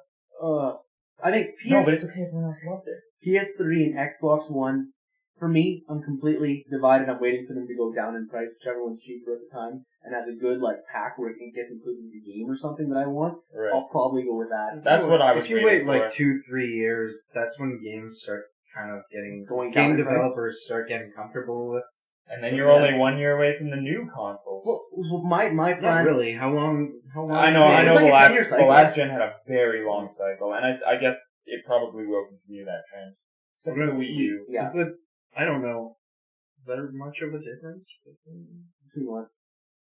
I think No, but it's okay, everyone else loved it. PS3 and Xbox One, for me, I'm completely divided. I'm waiting for them to go down in price, whichever one's cheaper at the time, and has a good, like, pack where it gets included in the game or something that I want. Right. I'll probably go with that. That's what I was If you waiting wait for. like 2-3 years, that's when games start kind of Going down game in price? developers start getting comfortable with. And then you're only 1 year away from the new consoles. Well, my Not plan... really. How long? I know. It's like a 10-year The cycle. last gen had a very long cycle, and I guess it probably will continue that trend. Except for the Wii U. Yeah. I don't know. Is there much of a difference between Between what?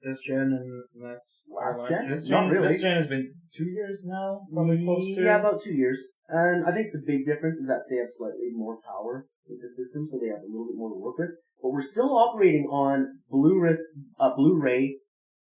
this gen and Last gen? This Not gen, really. This gen has been 2 years now, probably close to. Yeah, about 2 years. And I think the big difference is that they have slightly more power with the system, so they have a little bit more to work with. But we're still operating on Blu-ray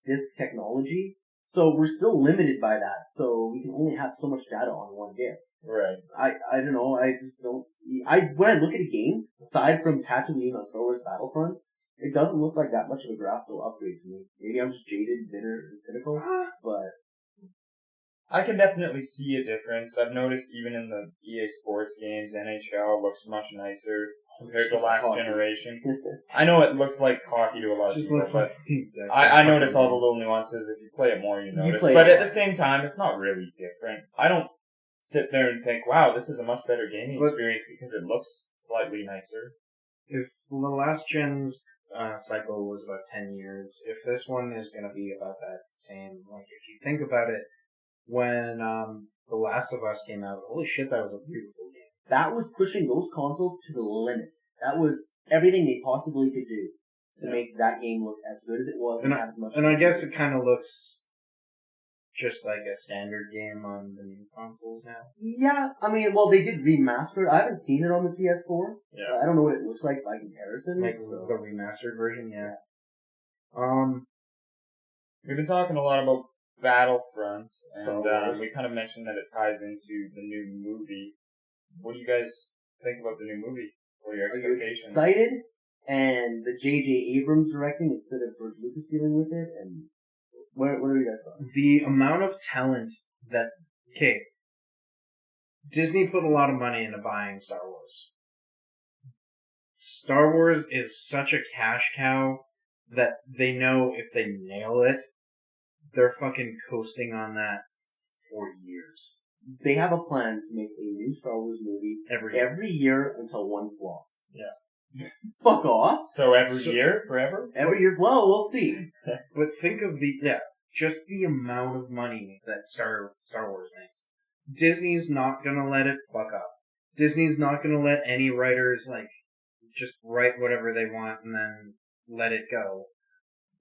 disc technology, so we're still limited by that. So we can only have so much data on one disc. Right. I don't know. I just don't see. When I look at a game, aside from Tatooine on Star Wars Battlefront, it doesn't look like that much of a graphical upgrade to me. Maybe I'm just jaded, bitter, and cynical, but I can definitely see a difference. I've noticed even in the EA Sports games, NHL looks much nicer compared to last hockey. generation. I know it looks like hockey to a lot of just people, looks but like the exact I same notice all the fucking little nuances. If you play it more, you notice. play But it at more. the same time, it's not really different. I don't sit there and think, wow, this is a much better gaming But- experience because it looks slightly nicer. If the last gen's cycle was about 10 years, if this one is going to be about that same, like if you think about it, when The Last of Us came out, holy shit, that was a beautiful game. that was pushing those consoles to the limit. That was everything they possibly could do to make that game look as good as it was and have as much. And as I it guess could. it kind of looks just like a standard game on the new consoles now. Yeah, I mean, well, they did remaster it. I haven't seen it on the PS4. Yeah. I don't know what it looks like by comparison. Like so. the remastered version, yeah. We've been talking a lot about Battlefront, Star and Wars. we kind of mentioned that it ties into the new movie. What do you guys think about the new movie? What are your Are you expectations? excited? And the J.J. Abrams directing instead of George Lucas dealing with it? And what are you guys thoughts? The amount of talent that... Okay. Disney put a lot of money into buying Star Wars. Star Wars is such a cash cow that they know if they nail it, they're fucking coasting on that for years. They have a plan to make a new Star Wars movie every year until one flops. Yeah. Fuck off. So every year? Forever? Every year. Well, we'll see. But think of just the amount of money that Star Wars makes. Disney's not gonna let it fuck up. Disney's not gonna let any writers, just write whatever they want and then let it go.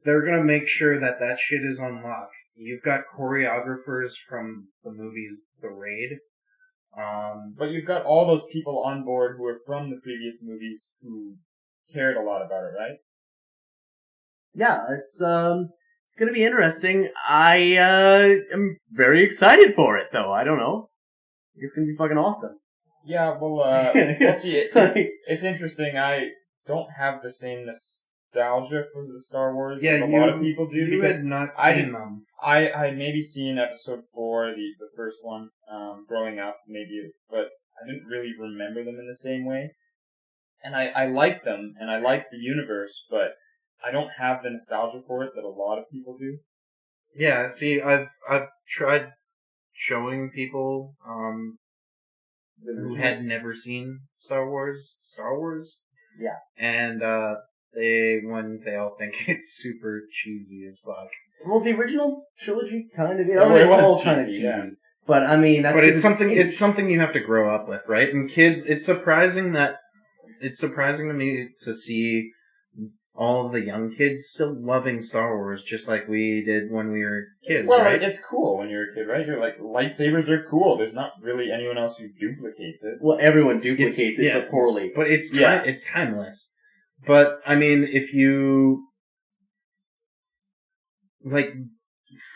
They're gonna make sure that shit is on lock. You've got choreographers from the movies The Raid. But you've got all those people on board who are from the previous movies who cared a lot about it, right? Yeah, it's gonna be interesting. I am very excited for it, though. I don't know. It's gonna be fucking awesome. Yeah, well, we'll see. It's interesting. I don't have the same nostalgia for the Star Wars as a lot of people do. You because had not I seen didn't- them. I had maybe seen episode 4, the first one, growing up, maybe, but I didn't really remember them in the same way. And I like them, and I like the universe, but I don't have the nostalgia for it that a lot of people do. Yeah, see, I've tried showing people who had never seen Star Wars. Yeah. And they all think it's super cheesy as fuck. Well, the original trilogy kind of, it was all cheesy, kind of cheesy. yeah. But I mean, that's But 'cause it's something you have to grow up with, right? And kids, it's surprising to me to see all of the young kids still loving Star Wars just like we did when we were kids, Well, right? it's cool when you're a kid, right? You're like, lightsabers are cool. There's not really anyone else who duplicates it. Well, everyone duplicates it, yeah. but poorly. But it's Yeah. it's timeless. But I mean, if you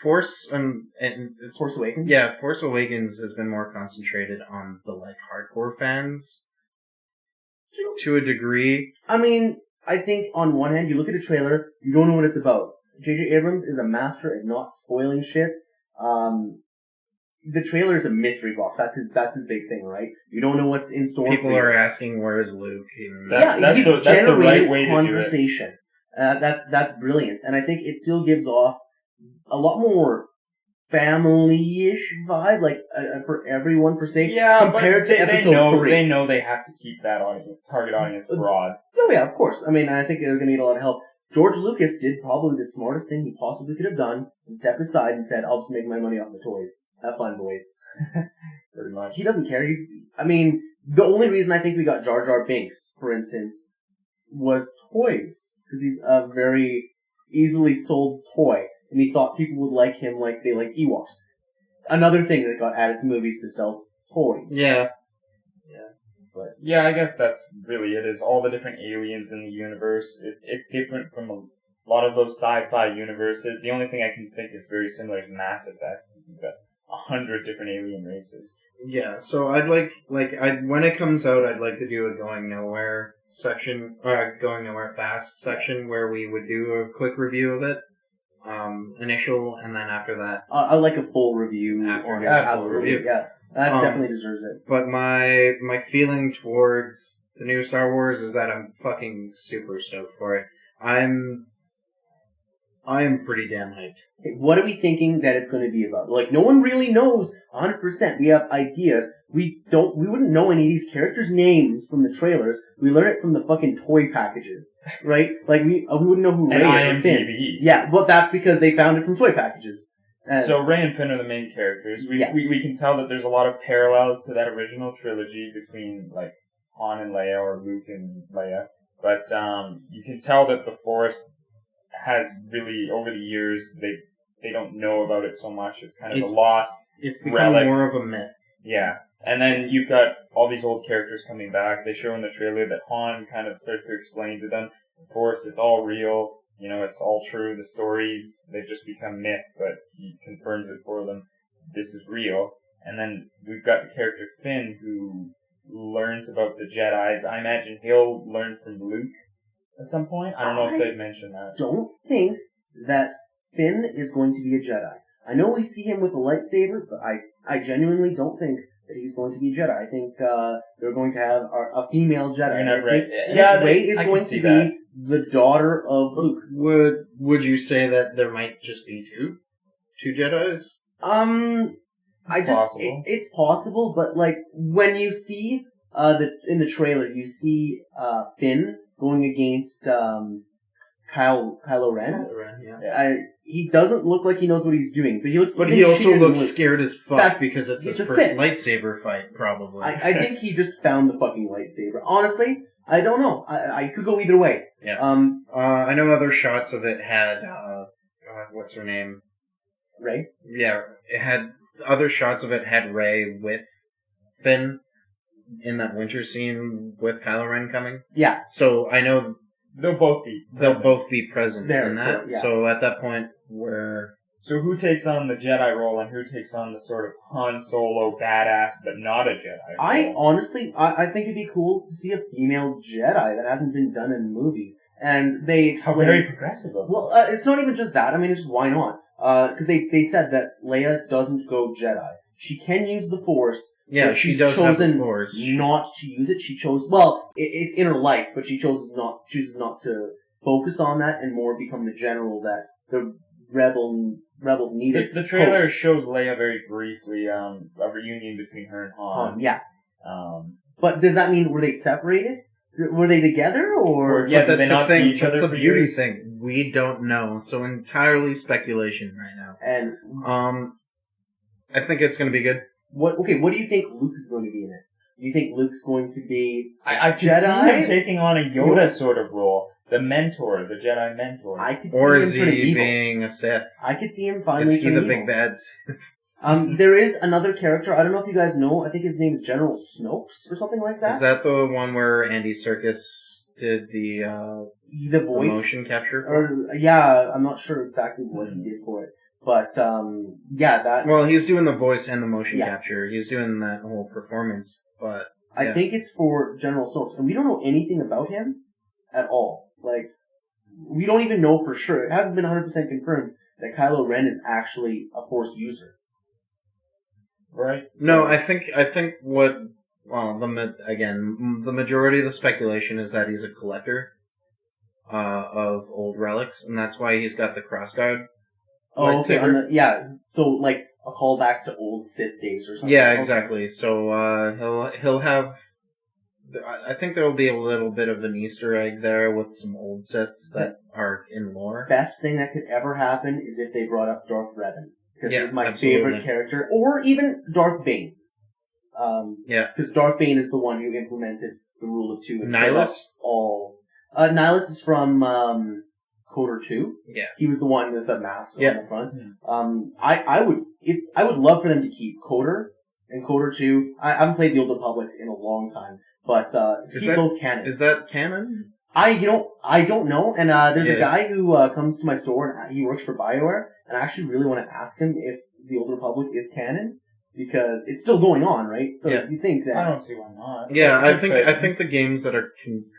Force and it's Force Awakens? yeah, Force Awakens has been more concentrated on the hardcore fans to a degree. I mean, I think on one hand, you look at a trailer, you don't know what it's about. J.J. Abrams is a master at not spoiling shit. The trailer is a mystery box. That's his big thing, right? You don't know what's in store. People are asking, "Where's Luke?" And That's he's the right generated way to do it. conversation. That's brilliant, and I think it still gives off a lot more family-ish vibe, for everyone per se. Yeah, compared but to episode 3. They know they have to keep that target audience broad. Oh yeah, of course. I mean, I think they're going to need a lot of help. George Lucas did probably the smartest thing he possibly could have done and stepped aside and said, "I'll just make my money off the toys. Have fun, boys." Pretty much. He doesn't care. The only reason I think we got Jar Jar Binks, for instance, was toys. Because he's a very easily sold toy. And he thought people would like him like they like Ewoks. Another thing that got added to movies to sell toys. yeah, Yeah, I guess that's really it. Is all the different aliens in the universe. It's different from a lot of those sci-fi universes. The only thing I can think is very similar is Mass Effect. You've got 100 different alien races. yeah. So I'd when it comes out, I'd like to do a Going Nowhere section, or Going Nowhere Fast section, where we would do a quick review of it, initial, and then after that. I like a full review After on it. absolutely. Yeah. That definitely deserves it. But my feeling towards the new Star Wars is that I'm fucking super stoked for it. I am pretty damn hyped. Okay, what are we thinking that it's going to be about? No one really knows 100%. We have ideas. We wouldn't know any of these characters' names from the trailers. We learn it from the fucking toy packages, right? We wouldn't know who And Rey is or Finn. IMDb. Yeah, well, that's because they found it from toy packages. So Rey and Finn are the main characters. Yes. We can tell that there's a lot of parallels to that original trilogy between Han and Leia or Luke and Leia. But you can tell that the Force has really, over the years, they don't know about it so much. It's kind of a lost It's become relic. more of a myth. Yeah. And then you've got all these old characters coming back. They show in the trailer that Han kind of starts to explain to them, the Force, it's all real. it's all true. The stories, they've just become myth, but he confirms it for them. This is real. And then we've got the character Finn, who learns about the Jedis. I imagine he'll learn from Luke at some point. I don't know if they've mentioned that. Don't think that Finn is going to be a Jedi. I know we see him with a lightsaber, but I genuinely don't think that he's going to be a Jedi. I think they're going to have a female Jedi. Rey is going to be the daughter of Luke. Would you say that there might just be two Jedis? It's possible, but like when you see in the trailer, you see Finn going against Kylo Ren. Yeah. He doesn't look like he knows what he's doing, but he looks. But he also looks scared as fuck because it's his first Sith lightsaber fight, probably. I think he just found the fucking lightsaber. Honestly, I don't know. I could go either way. Yeah. I know other shots of it had what's her name? Rey. Yeah, it had other shots of it had Rey with Finn in that winter scene with Kylo Ren coming. Yeah. So I know they'll both be present there in that. Yeah. So at that point, so who takes on the Jedi role and who takes on the sort of Han Solo badass but not a Jedi role? I think it'd be cool to see a female Jedi that hasn't been done in movies. And they explain... How very progressive of them. Well, it's not even just that. I mean, it's just why not? Because they said that Leia doesn't go Jedi. She can use the Force. Yeah, she does have the Force. Not to use it. She chose... Well, it's in her life, but she chooses not to focus on that and more become the general that the rebels needed. The trailer shows Leia very briefly, a reunion between her and Han. Yeah. But does that mean, were they separated? Were they together, or... Yeah, did they not see each other? That's the beauty thing. We don't know. So entirely speculation right now. And... I think it's going to be good. What do you think Luke is going to be in it? Do you think Luke's going to be I could Jedi? see him taking on a Yoda sort of role. The mentor, the Jedi mentor. I could see or him is turning he evil. being a Sith? I could see him finally turning evil. Is he the big bad? There is another character, I don't know if you guys know, I think his name is General Snokes or something like that. Is that the one where Andy Serkis did the voice? The motion capture? I'm not sure exactly what he did for it. But, that's... Well, he's doing the voice and the motion capture. He's doing that whole performance, but... Yeah. I think it's for General Snokes, and we don't know anything about him at all. Like, we don't even know for sure. It hasn't been 100% confirmed that Kylo Ren is actually a Force user. Right? So, no, I think what... Well, the majority of the speculation is that he's a collector of old relics, and that's why he's got the crossguard. Oh, okay. So like a callback to old Sith days or something. Yeah, exactly. So he'll have. I think there will be a little bit of an Easter egg there with some old Siths that are in lore. Best thing that could ever happen is if they brought up Darth Revan, because he's my favorite character, or even Darth Bane. Because Darth Bane is the one who implemented the rule of two. Nihilus? Nihilus is from Coder 2. Yeah. He was the one with the mask on the front. I would love for them to keep Coder and Coder 2. I haven't played the Old Republic in a long time, but keep those canon. Is that canon? I don't know. And there's a guy who comes to my store and he works for BioWare, and I actually really want to ask him if the Old Republic is canon. Because it's still going on, right? So you think that... I don't see why not. Yeah, I think the games that are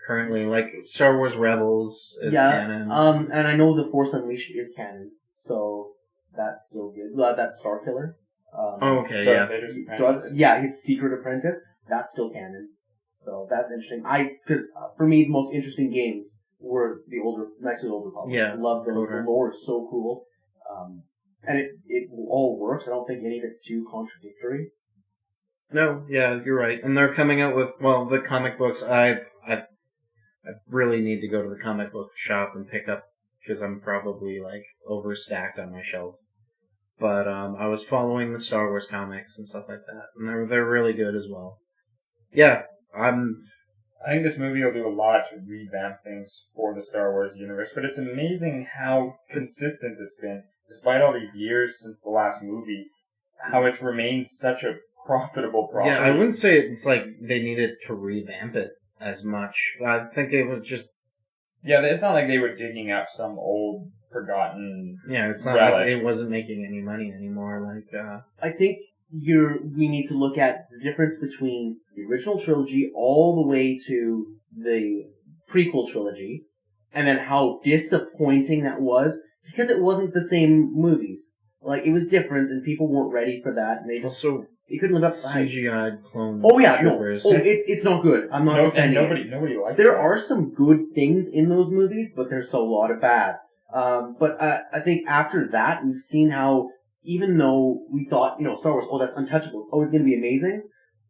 currently, like Star Wars Rebels is canon. And I know the Force Unleashed is canon, so that's still good. That's Starkiller. His Secret Apprentice, that's still canon. So that's interesting. Because for me, the most interesting games were the Knights of the Old Republic. Yeah. I love those. The lore is so cool. And it all works. I don't think any of it's too contradictory. No, yeah, you're right. And they're coming out with, the comic books. I really need to go to the comic book shop and pick up, because I'm probably, overstacked on my shelf. But, I was following the Star Wars comics and stuff like that, and they're really good as well. Yeah, I think this movie will do a lot to revamp things for the Star Wars universe, but it's amazing how consistent it's been. Despite all these years since the last movie, how it's remained such a profitable property. Yeah, I wouldn't say it's like they needed to revamp it as much. I think it was just Yeah, it's not like they were digging up some old, forgotten... Yeah, it's not relic. like it wasn't making any money anymore. I think we need to look at the difference between the original trilogy all the way to the prequel trilogy, and then how disappointing that was, because it wasn't the same movies. Like, it was different, and people weren't ready for that, and they couldn't live up to the hype. CGI clone. Oh yeah, troopers. no. Oh, it's not good. I'm not defending it. Nobody liked There it. are some good things in those movies, but there's a lot of bad. But I think after that, we've seen how, even though we thought, Star Wars, that's untouchable, it's always going to be amazing,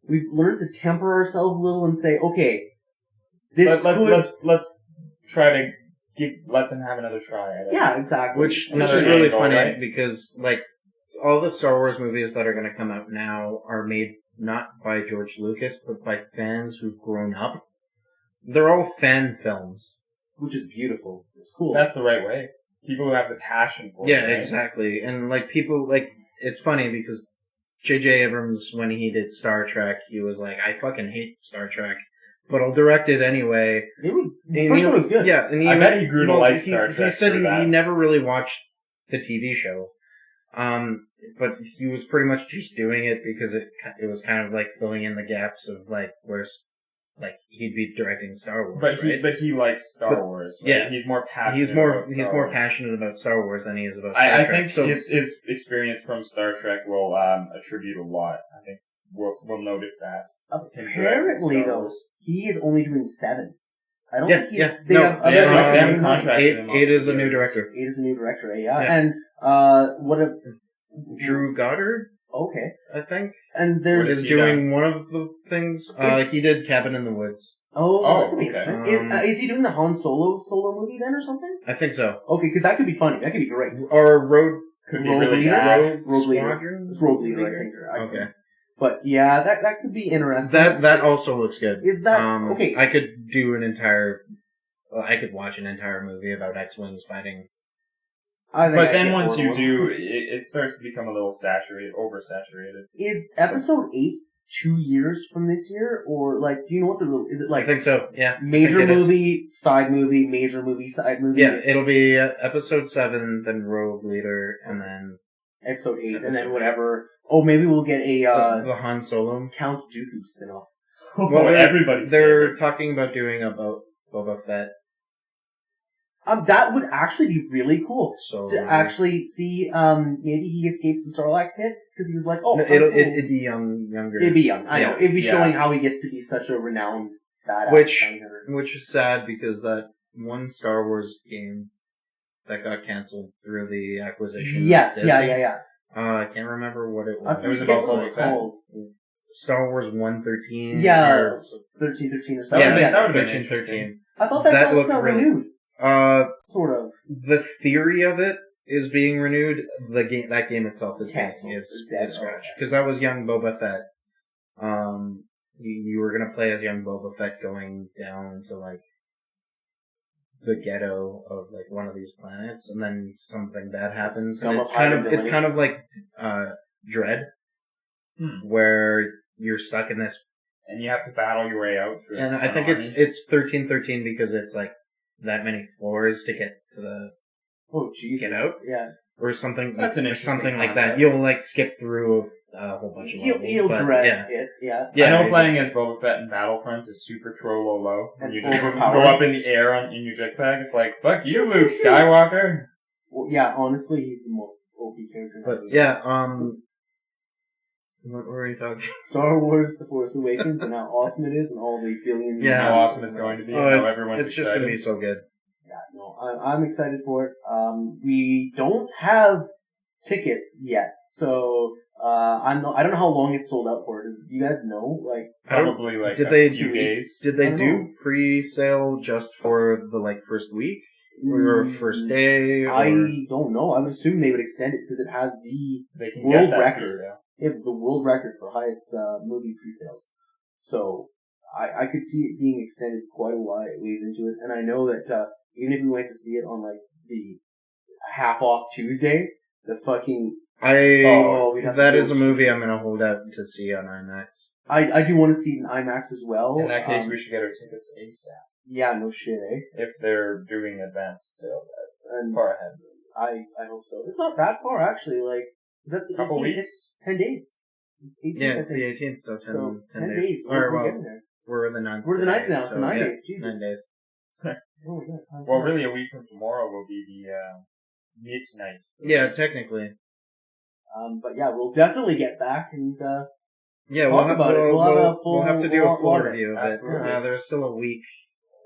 we've learned to temper ourselves a little and say, okay, let's try to let them have another try at it. Yeah, exactly. Which is Another really angle, funny, right? because, all the Star Wars movies that are going to come out now are made not by George Lucas, but by fans who've grown up. They're all fan films. Which is beautiful. It's cool. That's the right way. People who have the passion for Yeah, it. Right? exactly. And, people, it's funny because J.J. Abrams, when he did Star Trek, he was like, I fucking hate Star Trek, but I'll direct it anyway. The first one was good. Yeah, and I bet he grew to like Star Trek. He said for that. he never really watched the TV show. But he was pretty much just doing it because it was kind of like filling in the gaps of where he'd be directing Star Wars. But he likes Star Wars. Right? Yeah, he's more passionate. He's more Wars. passionate about Star Wars than he is about Star Trek. I think his experience from Star Trek will attribute a lot. I think we'll notice that. Apparently, though, he is only doing 7. I don't think he's... They haven't contracted him. 8 is a new director. 8 is a new director, yeah. Yeah. And, what a... Drew Goddard, Okay. I think, And there's... is doing one of the things. He did Cabin in the Woods. that could be okay. interesting. Is he doing the Han Solo movie then or something? I think so. Okay, because that could be funny. That could be great. Or Road Could be Rogue really Leader? bad. Rogue Leader. Squadron? It's Rogue Leader, I think. Okay. But yeah, that could be interesting. That also looks good. Is that... okay. I could watch an entire movie about X-Wings fighting. But then once you do, it starts to become a little oversaturated. Is episode 8 2 years from this year? Or, do you know what the rule... Is it I think so, yeah. major movie, side movie, major movie, side movie? Yeah, it'll be episode 7, then Rogue Leader, and then... Episode 8, and then whatever... Oh, maybe we'll get a, the Han Solo. Count Dooku spin-off. Well, everybody's They're favorite. talking about doing about Boba Fett. That would actually be really cool. So To actually see, maybe he escapes the Sarlacc pit, because he was like, oh, no, I'm cool. it'd be younger. It'd be young, I know. Yeah. It'd be Yeah. showing how he gets to be such a renowned badass. Which is sad because that one Star Wars game that got canceled through the acquisition. Yes, of Disney, yeah. I can't remember what it I was. It was forget about what Boba it's Fett. called. Star Wars 113. Yeah, or 13 or That something. would've been- that would've been 13. I thought that looked got really- renewed, sort of. The theory of it is being renewed. That game itself is Canceled. is It's dead. scratched because that was young Boba Fett. You were gonna play as young Boba Fett going down to the ghetto of one of these planets, and then something bad happens, and it's kind of like Dread, where you're stuck in this, And you have to battle your way out through and I think it's 1313 because it's that many floors to get to the Oh, Jesus. Get out? Yeah. or something That's an or interesting something like concept. that. You'll skip through a whole bunch of levels. He'll but, dread yeah. it, yeah. Yeah, I know exactly. playing as Boba Fett in Battlefront is super low, and And you just overpowered. go up in the air in your jetpack. It's like, fuck you, Luke Skywalker. Well, yeah, honestly, he's the most OP character. But yeah, what were we talking? Star Wars: The Force Awakens, and how awesome it is, and all the billions. Yeah. How awesome it's going to be. Oh, and how everyone's it's just excited. gonna be so good. Yeah, no, I'm excited for it. We don't have tickets yet, so I don't know how long it's sold out for. Does you guys know? Probably like Did a they few days. Did they I don't do know. pre-sale just for the first week or first day? Or... I don't know. I would assume they would extend it because it has the They can World get that record. through, yeah. They have the world record for highest movie pre-sales. So I could see it being extended quite a ways into it. And I know that even if we went to see it on the half off Tuesday, the fucking we'd have to that go is a see movie it. I'm gonna hold out to see on IMAX. I do want to see it in IMAX as well. In that case, we should get our tickets ASAP. Yeah, no shit, eh? if they're doing advanced sales And far ahead. I hope so. It's not that far, actually. Like, that's the Couple 18th. weeks? It's 10 days. It's 18th, Yeah, I it's the think. 18th, so 10, So, 10 10 days. Or, We're well, getting there. we're the 9th. We're the 9th today, now, so 9 yeah, days. Jesus. 9 days. Oh my god. time Well, flies. really, a week from tomorrow will be the midnight. Yeah, technically. But yeah, we'll definitely get back and, Yeah, talk about it. We'll have a full- we'll have to do a we'll full log it. review of it. Absolutely. There's still a week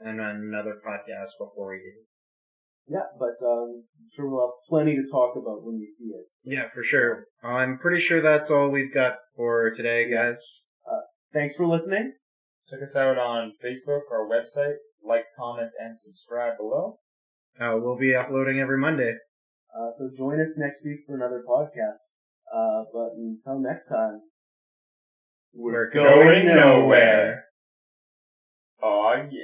and another podcast before we do. yeah, but, I'm sure we'll have plenty to talk about when we see it. Yeah, for sure. I'm pretty sure that's all we've got for today, guys. Thanks for listening. Check us out on Facebook, our website. Like, comment, and subscribe below. We'll be uploading every Monday. So join us next week for another podcast. But until next time, We're Going nowhere. Aw, yeah.